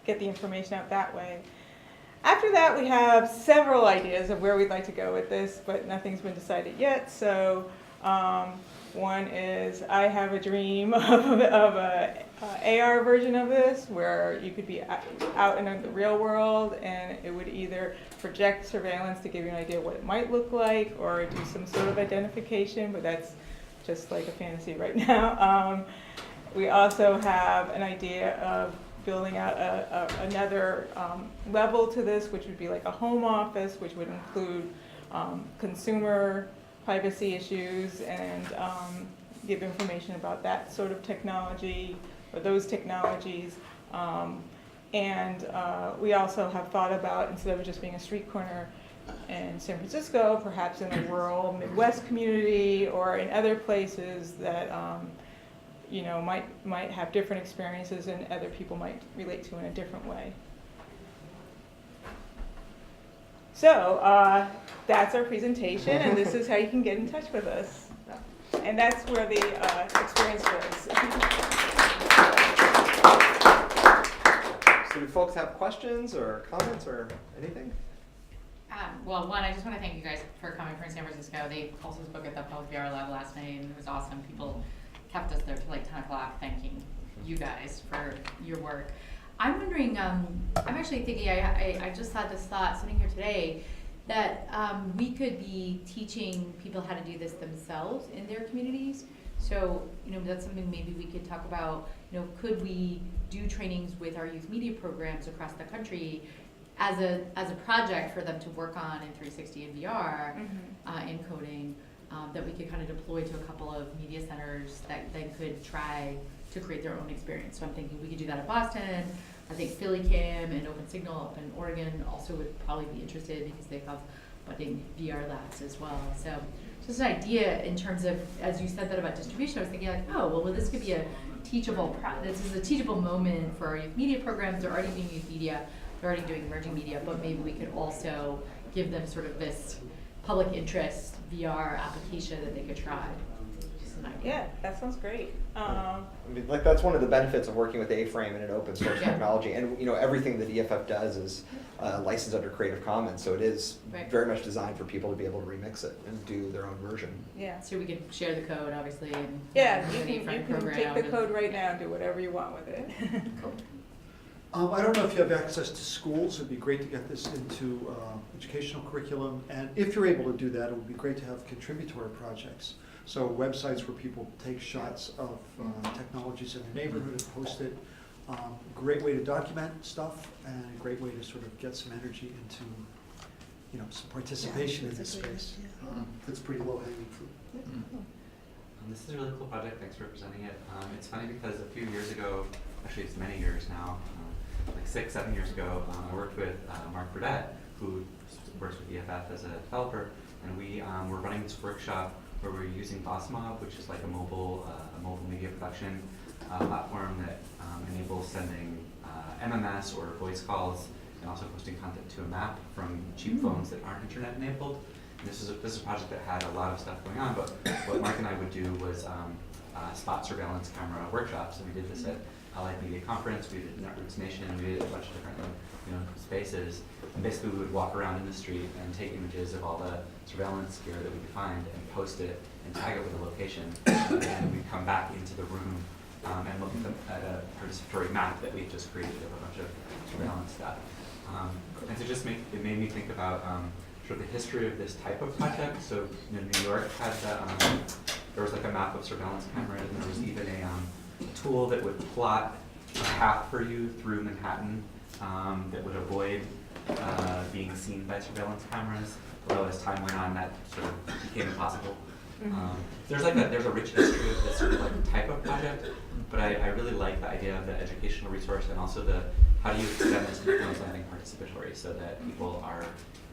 get the information out that way. After that, we have several ideas of where we'd like to go with this, but nothing's been decided yet. So one is I have a dream of a AR version of this where you could be out in the real world and it would either project surveillance to give you an idea what it might look like or do some sort of identification, but that's just like a fantasy right now. We also have an idea of building out another level to this, which would be like a home office, which would include consumer privacy issues and give information about that sort of technology or those technologies. And we also have thought about, instead of just being a street corner in San Francisco, perhaps in a rural Midwest community or in other places that you know, might have different experiences and other people might relate to in a different way. So that's our presentation, and this is how you can get in touch with us. And that's where the experience lives. So do folks have questions or comments or anything? Well, one, I just want to thank you guys for coming from San Francisco. They also spoke at the Public VR Lab last night, and it was awesome. People kept us there till like 10 o'clock thanking you guys for your work. I'm wondering, I'm actually thinking, I just had this thought sitting here today, that we could be teaching people how to do this themselves in their communities. So, you know, that's something maybe we could talk about, you know, could we do trainings with our youth media programs across the country as a project for them to work on in 360 and VR, in coding, that we could kind of deploy to a couple of media centers that then could try to create their own experience. So I'm thinking we could do that in Boston. I think Philly Cam and Open Signal up in Oregon also would probably be interested because they have budding VR labs as well. So just an idea in terms of, as you said that about distribution, I was thinking like, oh, well this could be a teachable, this is a teachable moment for our youth media programs. They're already doing youth media, they're already doing emerging media, but maybe we could also give them sort of this public interest VR application that they could try. Just an idea. Yeah, that sounds great. I mean, like that's one of the benefits of working with Aframe and an open source Yeah. technology, and you know everything that EFF does is licensed under Creative Commons, so it is Right. very much designed for people to be able to remix it and do their own version. Yeah. So we could share the code, obviously. And Yeah, an you Aframe can take program the and- code right now and do whatever you want with it. Cool. I don't know if you have access to schools. It'd be great to get this into educational curriculum. And if you're able to do that, it would be great to have contributory projects. So websites where people take shots of technologies in their neighborhood and post it. Great way to document stuff and a great way to sort of get some energy into, you know, some participation in this space. That's pretty low hanging fruit. This is a really cool project. Thanks for presenting it. It's funny because a few years ago, actually it's many years now, like 6, 7 years ago, I worked with Mark Burdett, who works with EFF as a developer, and we were running this workshop where we were using BossMob, which is like a mobile media production platform that enables sending MMS or voice calls and also posting content to a map from cheap phones that aren't internet enabled. And this is a project that had a lot of stuff going on, but what Mark and I would do was spot surveillance camera workshops, and we did this at Allied Media Conference, we did Netroots Nation, we did a bunch of different spaces. And basically we would walk around in the street and take images of all the surveillance gear that we could find and post it and tag it with a location. And then we'd come back into the room and look at a participatory map that we just created of a bunch of surveillance stuff. And so just it made me think about sort of the history of this type of project. So New York had there was like a map of surveillance cameras, and there was even a tool that would plot a path for you through Manhattan that would avoid being seen by surveillance cameras. Although as time went on, that sort of became impossible. There's a rich history of this sort of like type of project, but I really like the idea of the educational resource and also the how do you extend this to become something participatory so that people are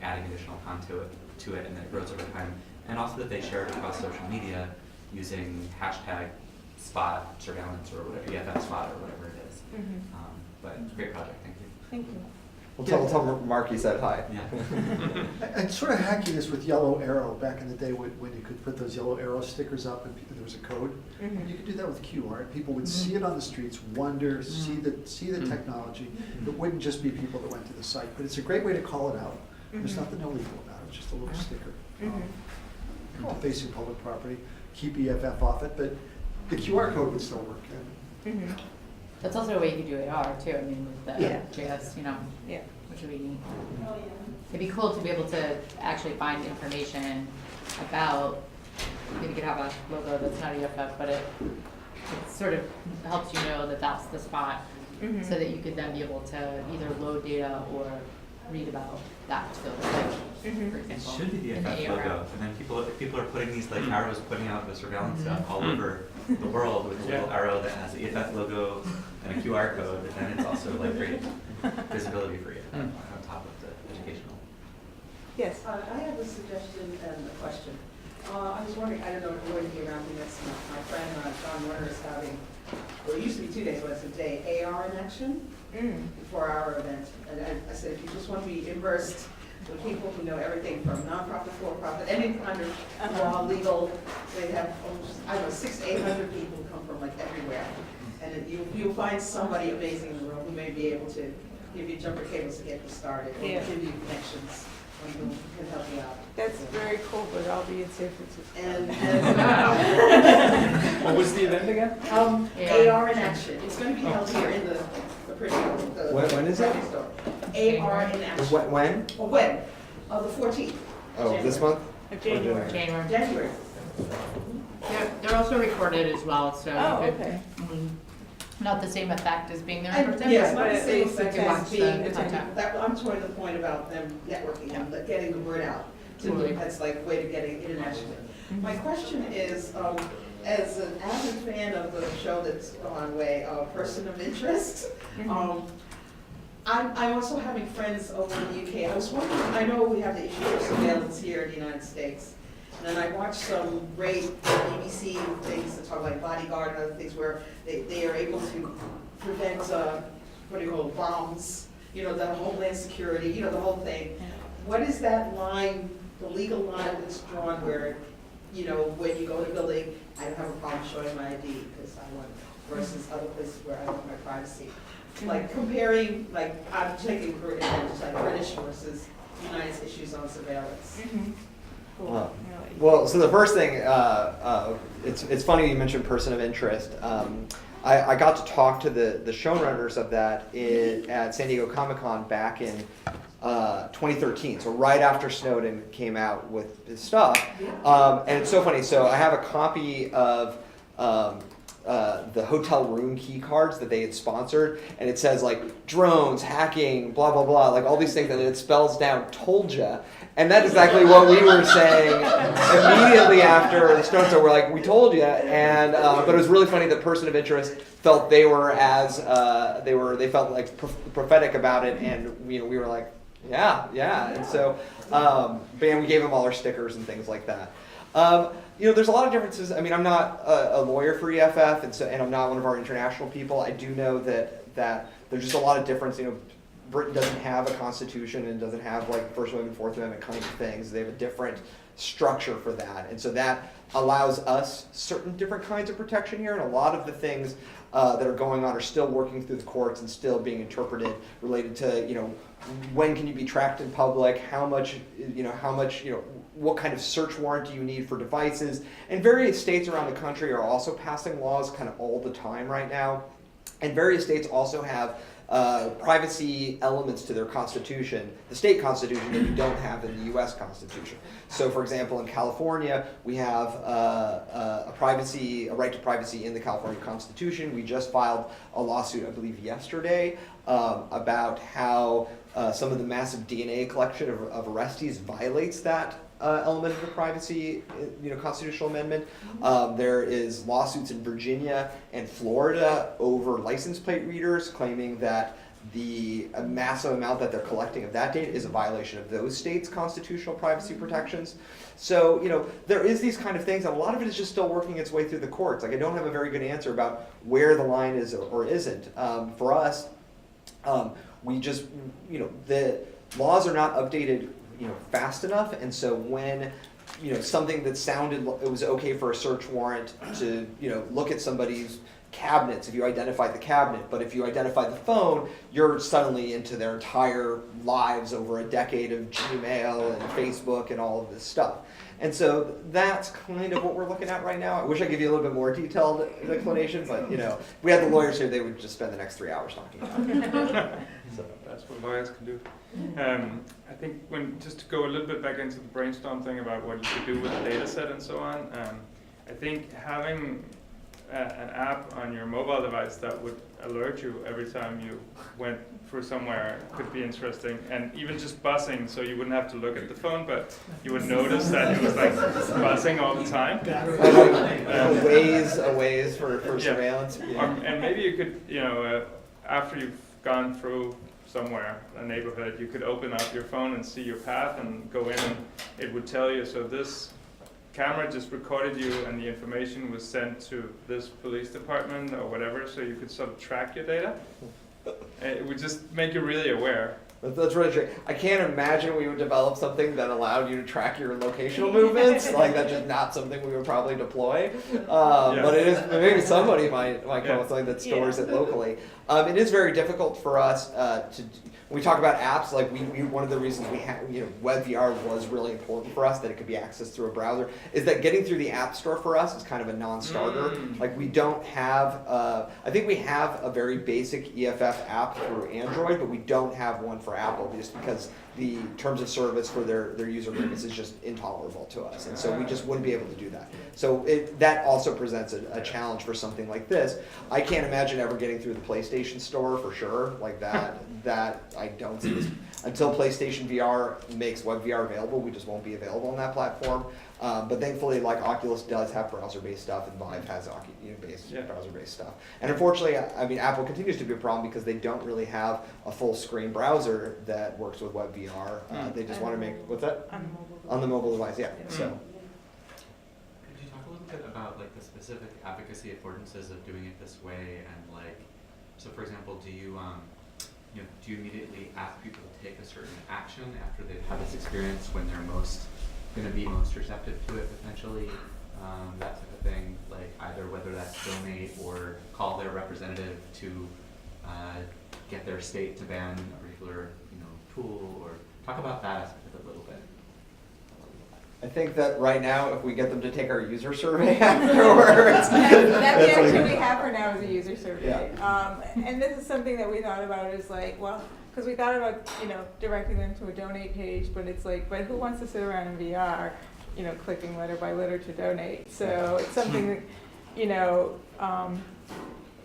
adding additional content to it and that it grows over time, and also that they share it across social media using hashtag spot surveillance or whatever, EFF spot or whatever it is. But it's a great project, thank you. Thank you. Well, tell Mark you said hi. Yeah. I sort of hacky this with yellow arrow back in the day when you could put those yellow arrow stickers up and there was a code. And you could do that with QR. People would see it on the streets, wonder, see the technology. It wouldn't just be people that went to the site, but it's a great way to call it out. There's nothing illegal about it, it's just a little sticker. Facing public property, keep EFF off it, but the QR code would still work. That's also a way you could do AR too, I mean, with the Yeah. JS, you know, Yeah. which would be neat. It'd be cool to be able to actually find information about, you could have a logo that's not EFF, but it sort of helps you know that that's the spot, so that you could then be able to either load data or read about that particular site, for It example. should be the in EFF AR. logo, and then people are putting these like arrows, putting out the surveillance stuff all over the world with a little arrow that has the EFF logo and a QR code, and then it's also like great visibility for EFF on top of the educational. Yes. I have a suggestion and a question. I was wondering, I don't know if you're going to be around me next month. My friend John Warner is having, well, it used to be 2 days, but it's a day, AR in action before our event. And I said, if you just want to be immersed with people who know everything from nonprofit, for-profit, any kind of law, legal, they have almost, I don't know, 600 to 800 people who come from like everywhere. And you'll find somebody amazing in the room who may be able to give you jumper cables to get you started, or Yeah. give you connections, or who can help you out. That's very cool, but I'll be in San Francisco. And What was the event again? AR in action. It's going to be held here in the pretty. When is it? AR in action. When? Oh, when? The 14th. Oh, this month? January. January. January. They're also recorded as well, so Oh, you could, okay. not the same effect as being there in person. Yes, but not the at same least effect you watch as the being content. attended. I'm toward the point about them networking and getting the word out. To me, Totally. that's like way to getting internationally. My question is, as an avid fan of the show that's gone away, Person of Interest, I'm also having friends over in the UK. I was wondering, I know we have the issue of surveillance here in the United States. And then I watched some great BBC things that talk like Bodyguard and other things where they are able to prevent, what do you call it, bombs, you know, the homeland security, you know, the whole thing. What is that line, the legal line that's drawn where, you know, when you go to a building, I don't have a problem showing my ID because I want it, versus other places where I want my privacy? Like comparing, like I'm taking for advantage, like British versus United issues on surveillance. Cool. Well, so the first thing, it's funny you mentioned person of interest. I got to talk to the showrunners of that at San Diego Comic-Con back in 2013, so right after Snowden came out with his stuff. And it's so funny, so I have a copy of the hotel room key cards that they had sponsored, and it says like drones, hacking, blah, blah, blah, like all these things, and it spells down told ya. And that's exactly what we were saying immediately after the Snowden stuff. We're like, we told you, and but it was really funny that person of interest felt they were as they felt like prophetic about it, and we were like, yeah, and so but we gave them all our stickers and things like that. There's a lot of differences. I mean, I'm not a lawyer for EFF, and I'm not one of our international people. I do know that there's just a lot of difference. Britain doesn't have a constitution and doesn't have like First Amendment, Fourth Amendment kinds of things. They have a different structure for that, and so that allows us certain different kinds of protection here. And a lot of the things that are going on are still working through the courts and still being interpreted related to when can you be tracked in public, how much what kind of search warrant do you need for devices? And various states around the country are also passing laws kind of all the time right now. And various states also have privacy elements to their constitution, the state constitution, that we don't have in the U.S. Constitution. So, for example, in California, we have a right to privacy in the California Constitution. We just filed a lawsuit, I believe, yesterday about how some of the massive DNA collection of arrestees violates that element of the privacy, constitutional amendment. There is lawsuits in Virginia and Florida over license plate readers claiming that the massive amount that they're collecting of that data is a violation of those states' constitutional privacy protections. So, there is these kind of things, and a lot of it is just still working its way through the courts. Like, I don't have a very good answer about where the line is or isn't. For us, we just, the laws are not updated, fast enough, and so when something that sounded, it was okay for a search warrant to, look at somebody's cabinets if you identify the cabinet, but if you identify the phone, you're suddenly into their entire lives over a decade of Gmail and Facebook and all of this stuff. And so that's kind of what we're looking at right now. I wish I could give you a little bit more detailed explanation, but if we had the lawyers here, they would just spend the next 3 hours talking about it. So. That's what lawyers can do. I think just to go a little bit back into the brainstorm thing about what you could do with the data set and so on, I think having an app on your mobile device that would alert you every time you went through somewhere could be interesting, and even just buzzing, so you wouldn't have to look at the phone, but you would notice that it was like buzzing all the time. A ways for surveillance. Yeah. And maybe you could, after you've gone through somewhere, a neighborhood, you could open up your phone and see your path and go in, and it would tell you, so this camera just recorded you and the information was sent to this police department or whatever, so you could sort of track your data. It would just make you really aware. That's really true. I can't imagine we would develop something that allowed you to track your locational movements. Like, that's just not something we would probably deploy. But it is, maybe somebody might come up with something that stores it locally. It is very difficult for us to. When we talk about apps, like we one of the reasons we have, WebVR was really important for us, that it could be accessed through a browser, is that getting through the App Store for us is kind of a non-starter. Like, we don't have, I think we have a very basic EFF app through Android, but we don't have one for Apple, just because the terms of service for their user agreements is just intolerable to us, and so we just wouldn't be able to do that. So that also presents a challenge for something like this. I can't imagine ever getting through the PlayStation Store for sure, like that I don't see this. Until PlayStation VR makes WebVR available, we just won't be available on that platform. But thankfully, like, Oculus does have browser-based stuff, and Vive has browser-based stuff. And unfortunately, I mean, Apple continues to be a problem because they don't really have a full-screen browser that works with WebVR. They just want to make, what's that? On the mobile device, yeah. So. Could you talk a little bit about, like, the specific advocacy affordances of doing it this way, and, like, so for example, do you immediately ask people to take a certain action after they've had this experience when they're going to be most receptive to it potentially, that type of thing, like either whether that's donate or call their representative to get their state to ban a particular tool, or talk about that aspect of it a little bit. I think that right now, if we get them to take our user survey afterwards. That's the action we have for now, is a user survey. Yeah. And this is something that we thought about, is like, well, because we thought about, directing them to a donate page, but it's like, but who wants to sit around in VR, clicking letter by letter to donate? So it's something that,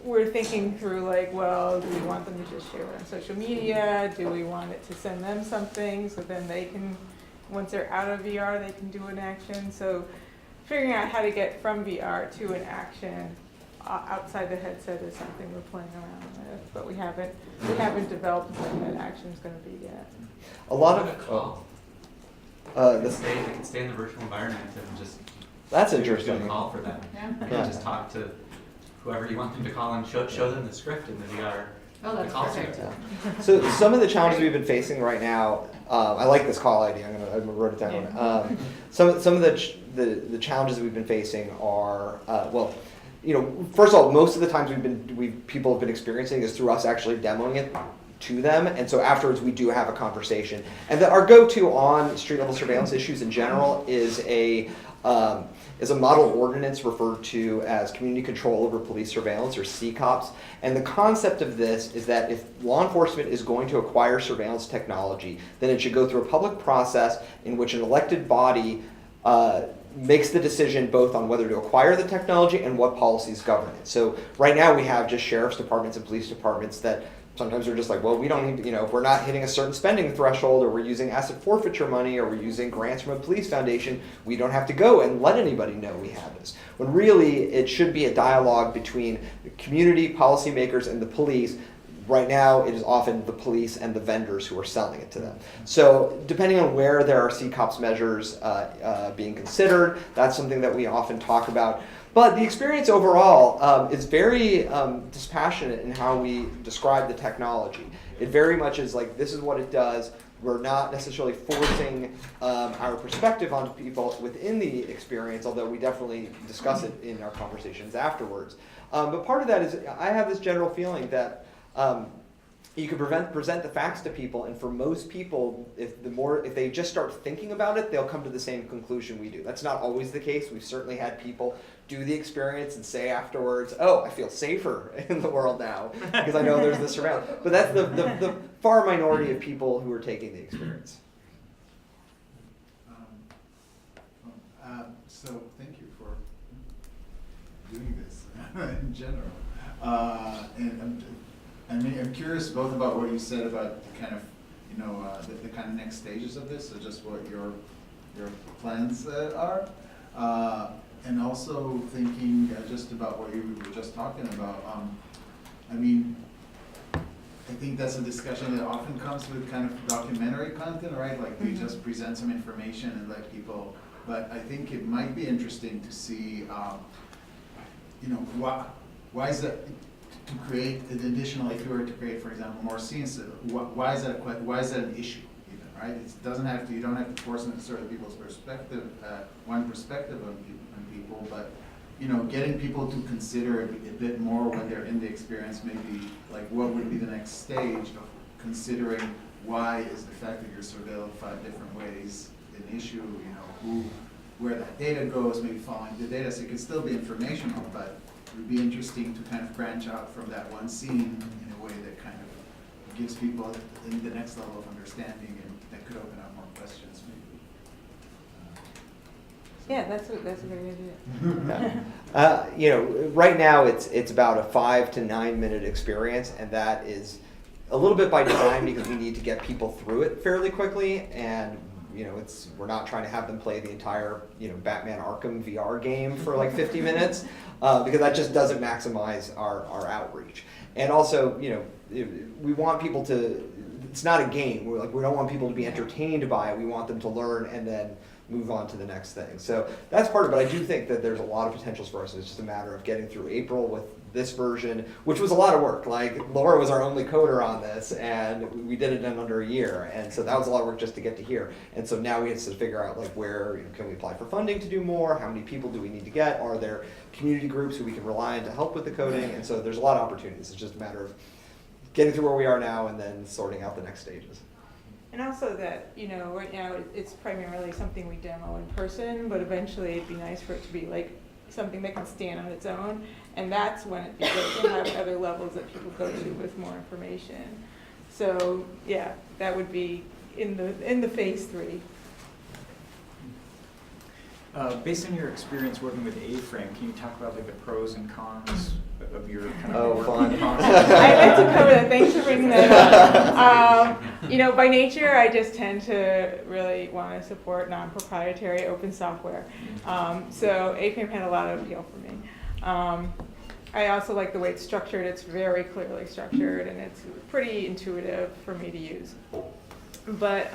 we're thinking through, like, well, do we want them to just share it on social media? Do we want it to send them something so then they can, once they're out of VR, they can do an action? So figuring out how to get from VR to an action outside the headset is something we're playing around with, but we haven't developed what that action is going to be yet. A lot of They can stay in the virtual environment and just that's do interesting. a call for them. Yeah. And just talk to whoever you want them to call and show them the script in the VR. Oh, that's call perfect. center. Yeah. So some of the challenges we've been facing right now, I like this call idea. I wrote it down. Some of the challenges we've been facing are first of all, most of the times people have been experiencing is through us actually demoing it to them, and so afterwards we do have a conversation. And our go-to on street level surveillance issues in general is a model ordinance referred to as community control over police surveillance, or CCOPS. And the concept of this is that if law enforcement is going to acquire surveillance technology, then it should go through a public process in which an elected body makes the decision both on whether to acquire the technology and what policies govern it. So right now we have just sheriff's departments and police departments that sometimes are just like, well, we don't need, if we're not hitting a certain spending threshold, or we're using asset forfeiture money, or we're using grants from a police foundation, we don't have to go and let anybody know we have this. When really it should be a dialogue between the community, policymakers, and the police. Right now, it is often the police and the vendors who are selling it to them. So depending on where there are CCOPS measures being considered, that's something that we often talk about. But the experience overall is very dispassionate in how we describe the technology. It very much is like, this is what it does. We're not necessarily forcing our perspective onto people within the experience, although we definitely discuss it in our conversations afterwards. But part of that is, I have this general feeling that you can present the facts to people, and for most people, if they just start thinking about it, they'll come to the same conclusion we do. That's not always the case. We've certainly had people do the experience and say afterwards, "Oh, I feel safer in the world now because I know there's this around." But that's the far minority of people who are taking the experience. So thank you for doing this in general, and I'm curious both about what you said about the kind of, the kind of next stages of this, so just what your plans are, and also thinking just about what you were just talking about. I think that's a discussion that often comes with kind of documentary content, right? Like we just present some information and let people, but I think it might be interesting to see, why is that, to create an additional, if you were to create, for example, more scenes, why is that an issue even, right? It doesn't have to, you don't have to force necessarily people's perspective, one perspective on people, but getting people to consider a bit more when they're in the experience, maybe like what would be the next stage of considering why is the fact that you're surveilled 5 different ways an issue, where that data goes, maybe following the data, so it could still be informational, but it would be interesting to kind of branch out from that one scene in a way that kind of gives people the next level of understanding, and that could open up more questions maybe. Yeah, that's a great idea. Right now it's about a 5 to 9 minute experience, and that is a little bit by design because we need to get people through it fairly quickly, and we're not trying to have them play the entire Batman Arkham VR game for like 50 minutes because that just doesn't maximize our outreach. And also, we want people to. It's not a game. We don't want people to be entertained by it. We want them to learn and then move on to the next thing. So that's part of it. But I do think that there's a lot of potentials for us. It's just a matter of getting through April with this version, which was a lot of work. Like Laura was our only coder on this, and we did it in under a year. And so that was a lot of work just to get to here. And so now we have to figure out like where can we apply for funding to do more? How many people do we need to get? Are there community groups who we can rely on to help with the coding? And so there's a lot of opportunities. It's just a matter of getting through where we are now and then sorting out the next stages. And also that, right now it's primarily something we demo in person, but eventually it'd be nice for it to be like something that can stand on its own. And that's when it'd be great to have other levels that people go to with more information. So yeah, that would be in the phase 3. Based on your experience working with Aframe, can you talk about like the pros and cons of your kind of work fun. process? I like to cover that. Thanks for bringing that up. By nature, I just tend to really want to support non-proprietary open software. So Aframe had a lot of appeal for me. I also like the way it's structured. It's very clearly structured, and it's pretty intuitive for me to use. But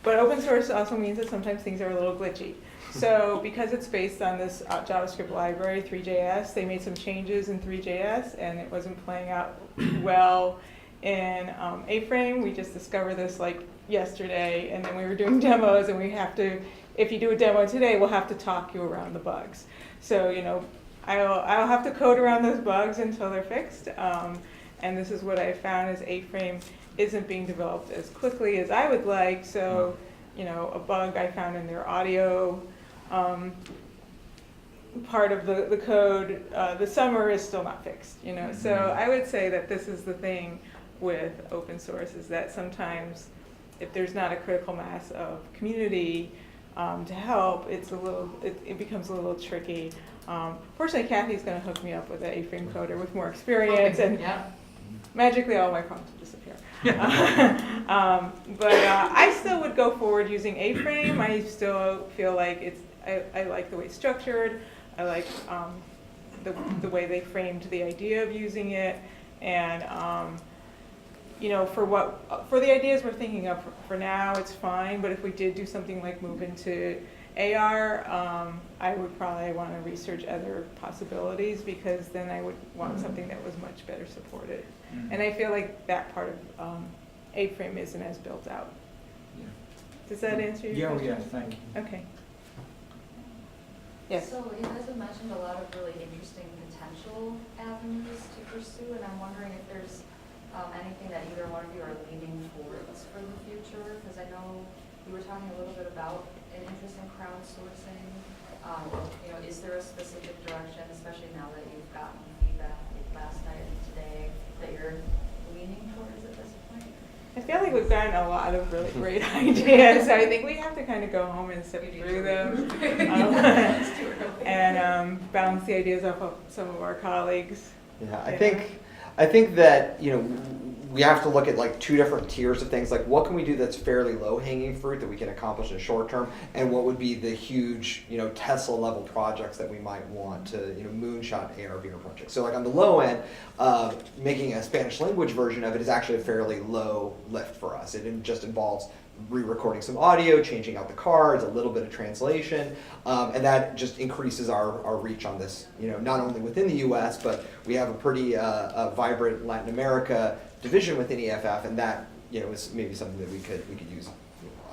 open source also means that sometimes things are a little glitchy. So because it's based on this JavaScript library, 3JS, they made some changes in 3JS, and it wasn't playing out well in Aframe. We just discovered this like yesterday, and then we were doing demos, and we have to, if you do a demo today, we'll have to talk you around the bugs. So, I'll have to code around those bugs until they're fixed. And this is what I found is Aframe isn't being developed as quickly as I would like. So, a bug I found in their audio part of the code, the summer is still not fixed, So I would say that this is the thing with open source is that sometimes if there's not a critical mass of community to help, it becomes a little tricky. Fortunately, Kathy's going to hook me up with an Aframe coder with more experience, and magically all my problems will disappear. But I still would go forward using Aframe. I still feel like I like the way it's structured. I like the way they framed the idea of using it, and for the ideas we're thinking of for now, it's fine. But if we did do something like move into AR, I would probably want to research other possibilities, because then I would want something that was much better supported. Mm. And I feel like that part of A-frame isn't as built out. Yeah. Does that answer your question? Yeah, thank you. Okay. Yes. So you guys have mentioned a lot of really interesting potential avenues to pursue, and I'm wondering if there's anything that either one of you are leaning towards for the future, because I know you were talking a little bit about an interest in crowdsourcing. You know, is there a specific direction, especially now that you've gotten feedback last night and today, that you're leaning towards at this point? I feel like we've gotten a lot of really great ideas, so I think we have to kind of go home and sift through them and bounce the ideas off of some of our colleagues. Yeah, I think that, you know, we have to look at like two different tiers of things. Like, what can we do that's fairly low hanging fruit that we can accomplish in the short term, and what would be the huge, you know, Tesla level projects that we might want to, you know, moonshot AR/VR projects. So like on the low end, making a Spanish language version of it is actually a fairly low lift for us. It just involves re-recording some audio, changing out the cards, a little bit of translation, and that just increases our reach on this, you know, not only within the US, but we have a pretty vibrant Latin America division within EFF, and that, you know, is maybe something that we could use,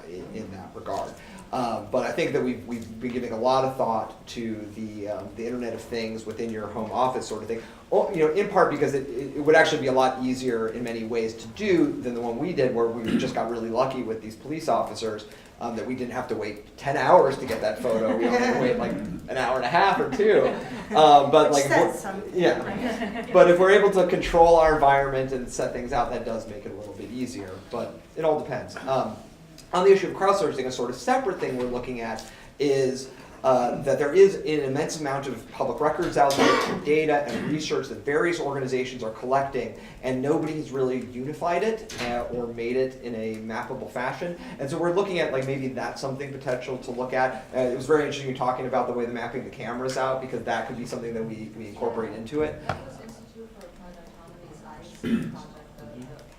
you know, in that regard. But I think that we've been giving a lot of thought to the Internet of Things within your home office sort of thing. Well, you know, in part because it would actually be a lot easier in many ways to do than the one we did, where we just got really lucky with these police officers, that we didn't have to wait 10 hours to get that photo. We only had to wait like an hour and a half or two. But Which like, says something. yeah. But if we're able to control our environment and set things out, that does make it a little bit easier. But it all depends. On the issue of crowdsourcing, a sort of separate thing we're looking at is that there is an immense amount of public records out there, data and research that various organizations are collecting, and nobody's really unified it or made it in a mappable fashion. And so we're looking at like maybe that's something potential to look at. It was very interesting you talking about the way the mapping the cameras out, because that could be something that we incorporate into it. That was Institute for Applied Autonomy's IC project, the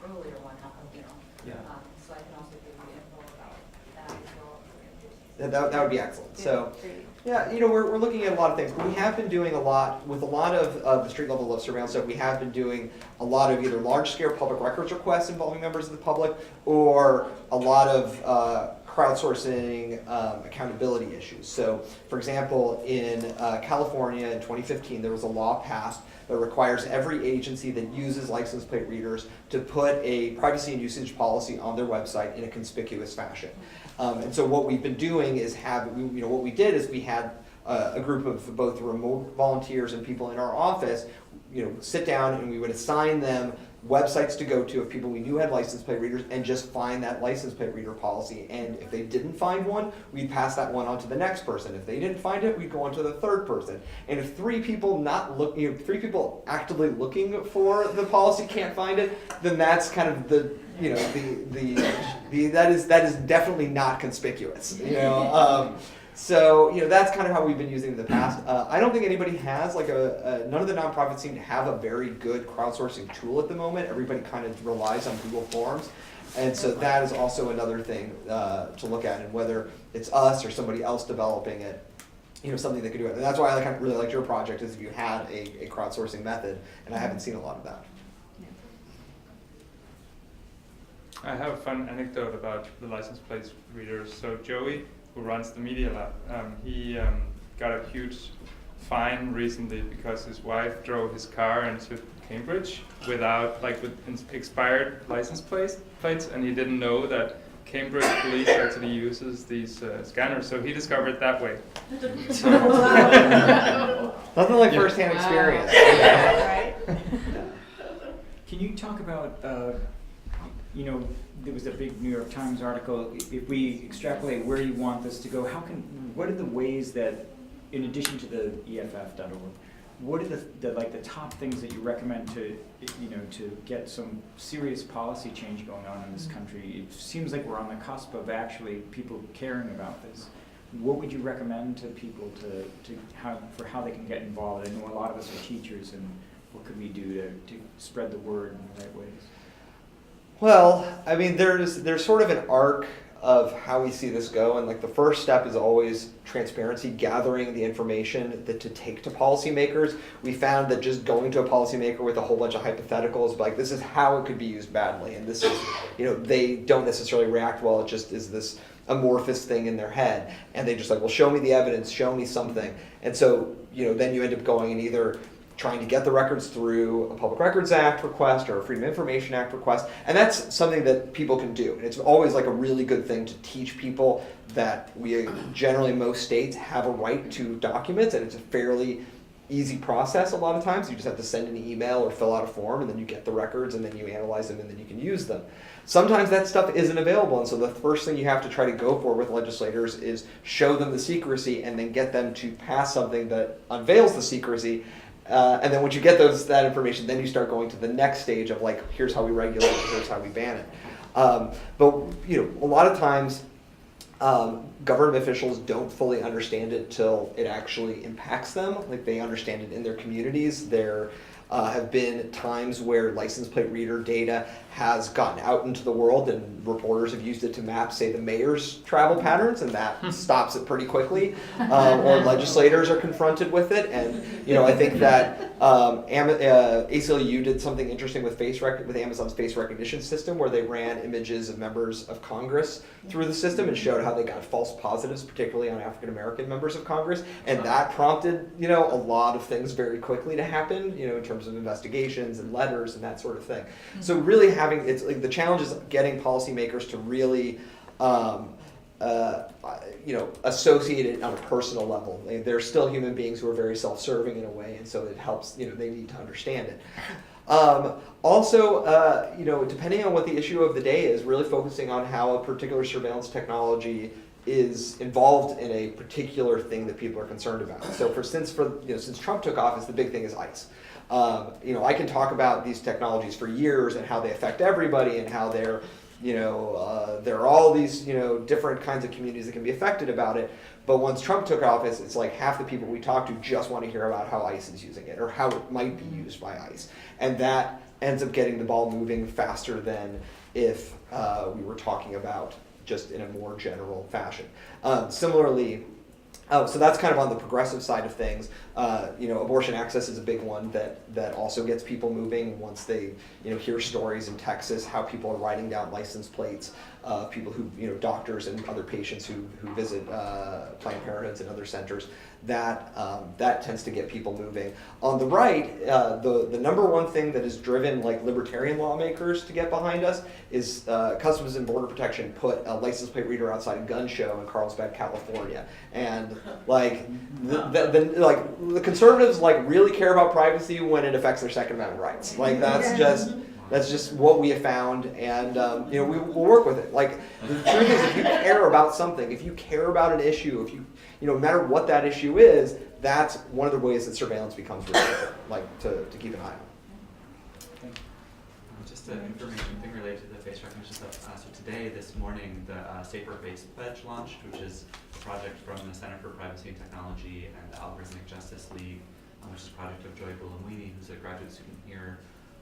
earlier one, you know. Yeah. So I can also give you info about that as well. That would be excellent. So, yeah, you know, we're looking at a lot of things, but we have been doing a lot with a lot of the street level of surveillance stuff. We have been doing a lot of either large scale public records requests involving members of the public, or a lot of crowdsourcing accountability issues. So, for example, in California in 2015, there was a law passed that requires every agency that uses license plate readers to put a privacy and usage policy on their website in a conspicuous fashion. And so what we've been doing is what we did is we had a group of both remote volunteers and people in our office, you know, sit down, and we would assign them websites to go to of people we knew had license plate readers, and just find that license plate reader policy. And if they didn't find one, we'd pass that one on to the next person. If they didn't find it, we'd go on to the third person. And if three people actively looking for the policy can't find it, then that's kind of that is definitely not conspicuous. You know. So, you know, that's kind of how we've been using it in the past. I don't think anybody has, like none of the nonprofits seem to have a very good crowdsourcing tool at the moment. Everybody kind of relies on Google Forms. And so that is also another thing to look at, and whether it's us or somebody else developing it, you know, something that could do it. And that's why I kind of really liked your project, is if you had a crowdsourcing method, and I haven't seen a lot of that. I have a fun anecdote about the license plate readers. So Joey, who runs the Media Lab, he got a huge fine recently because his wife drove his car into Cambridge with expired license plates, and he didn't know that Cambridge police actually uses these scanners, so he discovered it that way. Nothing like first-hand experience. Right? Can you talk about, you know, there was a big New York Times article. If we extrapolate where you want this to go, what are the ways that, in addition to the EFF.org, what are the top things that you recommend to, you know, to get some serious policy change going on in this country? It seems like we're on the cusp of actually people caring about this. What would you recommend to people for how they can get involved? I know a lot of us are teachers, and what could we do to spread the word in the right ways? Well, I mean, there's sort of an arc of how we see this go, and like the first step is always transparency, gathering the information that to take to policymakers. We found that just going to a policymaker with a whole bunch of hypotheticals, like this is how it could be used badly, and this is, they don't necessarily react well. It just is this amorphous thing in their head, and they just like, well, show me the evidence, show me something. And so, then you end up going and either trying to get the records through a Public Records Act request or a Freedom of Information Act request, and that's something that people can do. And it's always like a really good thing to teach people that we generally, most states have a right to documents, and it's a fairly easy process a lot of times. You just have to send an email or fill out a form, and then you get the records, and then you analyze them, and then you can use them. Sometimes that stuff isn't available, and so the first thing you have to try to go for with legislators is show them the secrecy and then get them to pass something that unveils the secrecy. And then once you get that information, then you start going to the next stage of like, here's how we regulate it, here's how we ban it. But a lot of times, government officials don't fully understand it till it actually impacts them. Like they understand it in their communities. There have been times where license plate reader data has gotten out into the world, and reporters have used it to map, say, the mayor's travel patterns, and that stops it pretty quickly. Or legislators are confronted with it, and I think that ACLU did something interesting with Amazon's face recognition system, where they ran images of members of Congress through the system and showed how they got false positives, particularly on African American members of Congress, and that prompted a lot of things very quickly to happen, in terms of investigations and letters and that sort of thing. So really it's like the challenge is getting policymakers to really associate it on a personal level. They're still human beings who are very self-serving in a way, and so it helps, they need to understand it. Also, depending on what the issue of the day is, really focusing on how a particular surveillance technology is involved in a particular thing that people are concerned about. So since Trump took office, the big thing is ICE. I can talk about these technologies for years and how they affect everybody and how there are all these, different kinds of communities that can be affected about it. But once Trump took office, it's like half the people we talk to just want to hear about how ICE is using it or how it might be used by ICE. And that ends up getting the ball moving faster than if we were talking about just in a more general fashion. Similarly, so that's kind of on the progressive side of things. Abortion access is a big one that also gets people moving once they hear stories in Texas, how people are writing down license plates, people who, doctors and other patients who visit Planned Parenthoods and other centers. That tends to get people moving. On the right, the number one thing that has driven like libertarian lawmakers to get behind us is Customs and Border Protection put a license plate reader outside a gun show in Carlsbad, California, and like the conservatives like really care about privacy when it affects their Second Amendment rights. Like that's just what we have found, and we'll work with it. Like the truth is, if you care about something, if you care about an issue, if you no matter what that issue is, that's one of the ways that surveillance becomes really important, to keep an eye on. Just an information thing related to the face recognition stuff. So today, this morning, the Safer Face Pledge launched, which is a project from the Center for Privacy and Technology and the Algorithmic Justice League, which is a project of Joy Bulamwini, who's a graduate student here,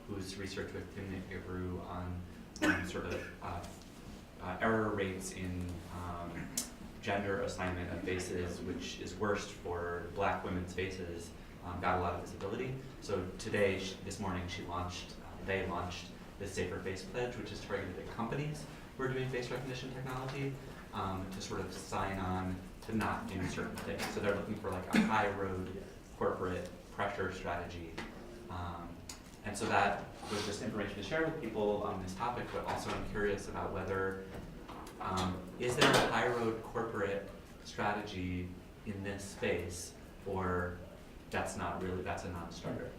who's researched with Vigilant Solutions on sort of error rates in gender assignment of faces, which is worst for Black women's faces, got a lot of visibility. So today, this morning, they launched the Safer Face Pledge, which is targeted at companies who are doing face recognition technology to sort of sign on to not do certain things. So they're looking for like a high road corporate pressure strategy. And so that was just information to share with people on this topic, but also I'm curious about whether is there a high road corporate strategy in this space, or that's a non-starter?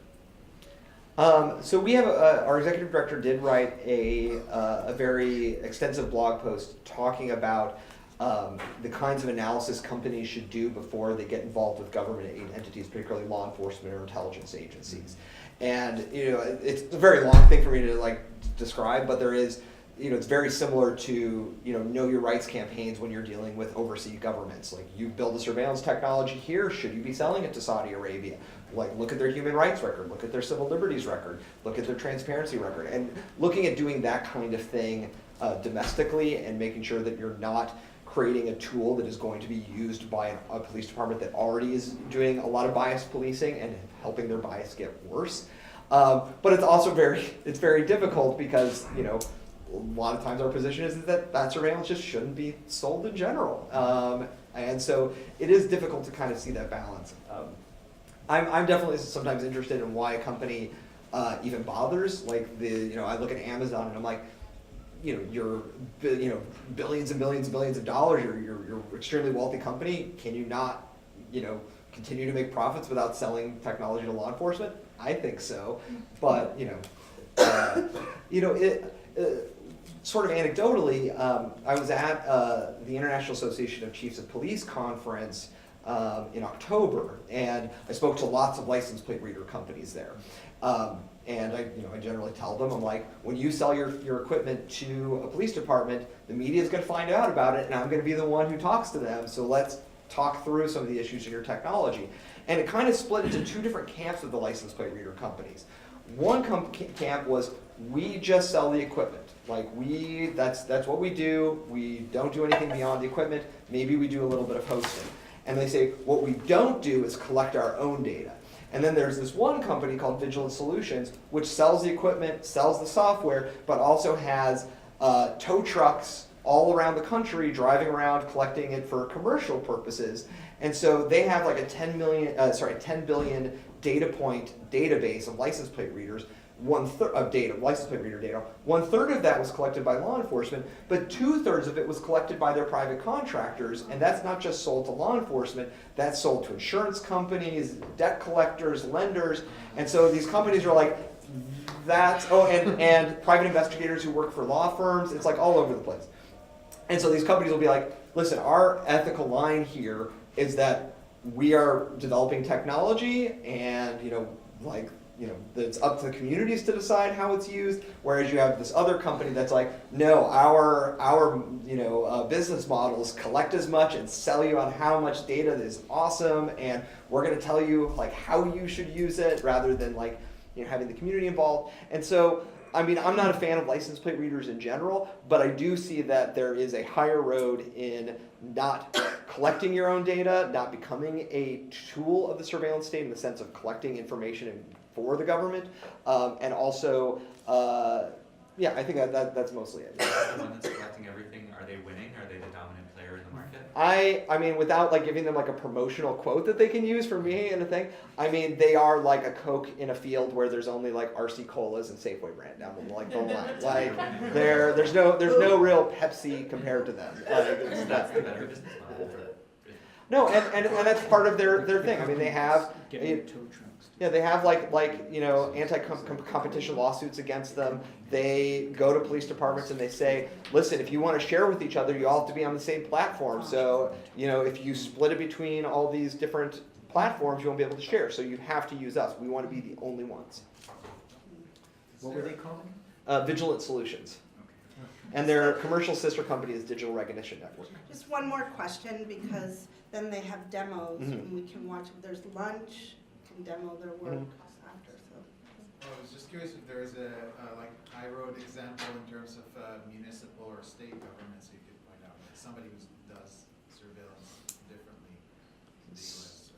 So we have our executive director did write a very extensive blog post talking about the kinds of analysis companies should do before they get involved with government entities, particularly law enforcement or intelligence agencies. And it's a very long thing for me to describe, but there is. It's very similar to, know your rights campaigns when you're dealing with overseas governments. Like, you build a surveillance technology here, should you be selling it to Saudi Arabia? Like, look at their human rights record, look at their civil liberties record, look at their transparency record. And looking at doing that kind of thing domestically, and making sure that you're not creating a tool that is going to be used by a police department that already is doing a lot of bias policing and helping their bias get worse. But it's also very difficult because, you know, a lot of times our position is that surveillance just shouldn't be sold in general. And so it is difficult to kind of see that balance. I'm definitely sometimes interested in why a company even bothers. Like I look at Amazon and I'm like, you're billions and billions and billions of dollars. You're extremely wealthy company. Can you not, continue to make profits without selling technology to law enforcement? I think so, but sort of anecdotally, I was at the International Association of Chiefs of Police conference in October, and I spoke to lots of license plate reader companies there. And I generally tell them, I'm like, when you sell your equipment to a police department, the media is going to find out about it, and I'm going to be the one who talks to them. So let's talk through some of the issues in your technology. And it kind of split into two different camps of the license plate reader companies. One camp was, we just sell the equipment. Like that's what we do. We don't do anything beyond the equipment. Maybe we do a little bit of hosting. And they say, what we don't do is collect our own data. And then there's this one company called Vigilant Solutions, which sells the equipment, sells the software, but also has tow trucks all around the country driving around collecting it for commercial purposes. And so they have like a 10 billion data point database of license plate readers. License plate reader data. 1/3 of that was collected by law enforcement, but 2/3 of it was collected by their private contractors, and that's not just sold to law enforcement, that's sold to insurance companies, debt collectors, lenders, and so these companies are like, and private investigators who work for law firms, it's like all over the place. And so these companies will be like, listen, our ethical line here is that we are developing technology, and it's up to the communities to decide how it's used. Whereas you have this other company that's like, no, our business models collect as much and sell you on how much data is awesome, and we're going to tell you like how you should use it rather than like having the community involved. And so, I mean, I'm not a fan of license plate readers in general, but I do see that there is a higher road in not collecting your own data, not becoming a tool of the surveillance state in the sense of collecting information for the government, and also, I think that's mostly it. The one that's collecting everything, are they winning? Are they the dominant player in the market? I mean, without like giving them like a promotional quote that they can use for me and a thing, I mean, they are like a Coke in a field where there's only like RC Colas and Safeway brand down the line. Like there's no real Pepsi compared to them. That's the better business model. No, and that's part of their thing. I mean, they have they have anti-competition lawsuits against them. They go to police departments and they say, listen, if you want to share with each other, you all have to be on the same platform. So, if you split it between all these different platforms, you won't be able to share. So you have to use us. We want to be the only ones. What were they called? Vigilant Solutions. And their commercial sister company is Digital Recognition Network. Just one more question, because then they have demos and we can watch. There's lunch, can demo their work after. So. I was just curious if there is a high road example in terms of municipal or state governments you could point out, like somebody who does surveillance differently in the U.S.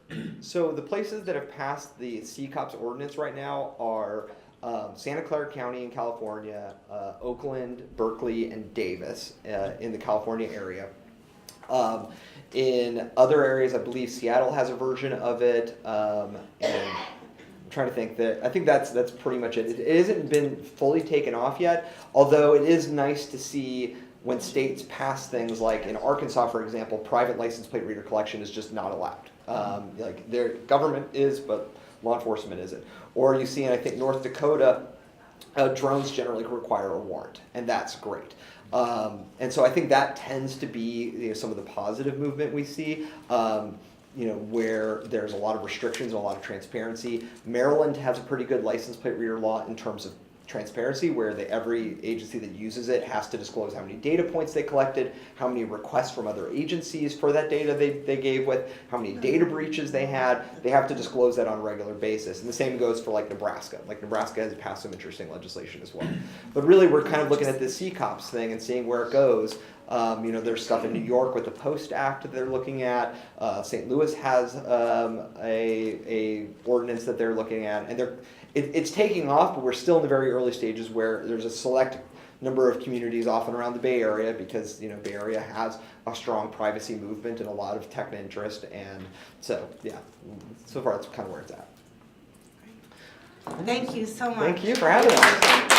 So the places that have passed the CCOPS ordinance right now are Santa Clara County in California, Oakland, Berkeley, and Davis in the California area. In other areas, I believe Seattle has a version of it, and I'm trying to think I think that's pretty much it. It hasn't been fully taken off yet, although it is nice to see when states pass things like in Arkansas, for example, private license plate reader collection is just not allowed. Like their government is, but law enforcement isn't. Or you see in, I think, North Dakota, drones generally require a warrant, and that's great. And so I think that tends to be some of the positive movement we see, where there's a lot of restrictions and a lot of transparency. Maryland has a pretty good license plate reader law in terms of transparency, where every agency that uses it has to disclose how many data points they collected, how many requests from other agencies for that data they gave with, how many data breaches they had. They have to disclose that on a regular basis. And the same goes for like Nebraska. Like Nebraska has passed some interesting legislation as well. But really, we're kind of looking at this CCOPS thing and seeing where it goes. There's stuff in New York with the Post Act that they're looking at. St. Louis has a ordinance that they're looking at, and it's taking off, but we're still in the very early stages where there's a select number of communities often around the Bay Area, because Bay Area has a strong privacy movement and a lot of tech interest, and so yeah, so far that's kind of where it's at. Thank you so much. Thank you for having us.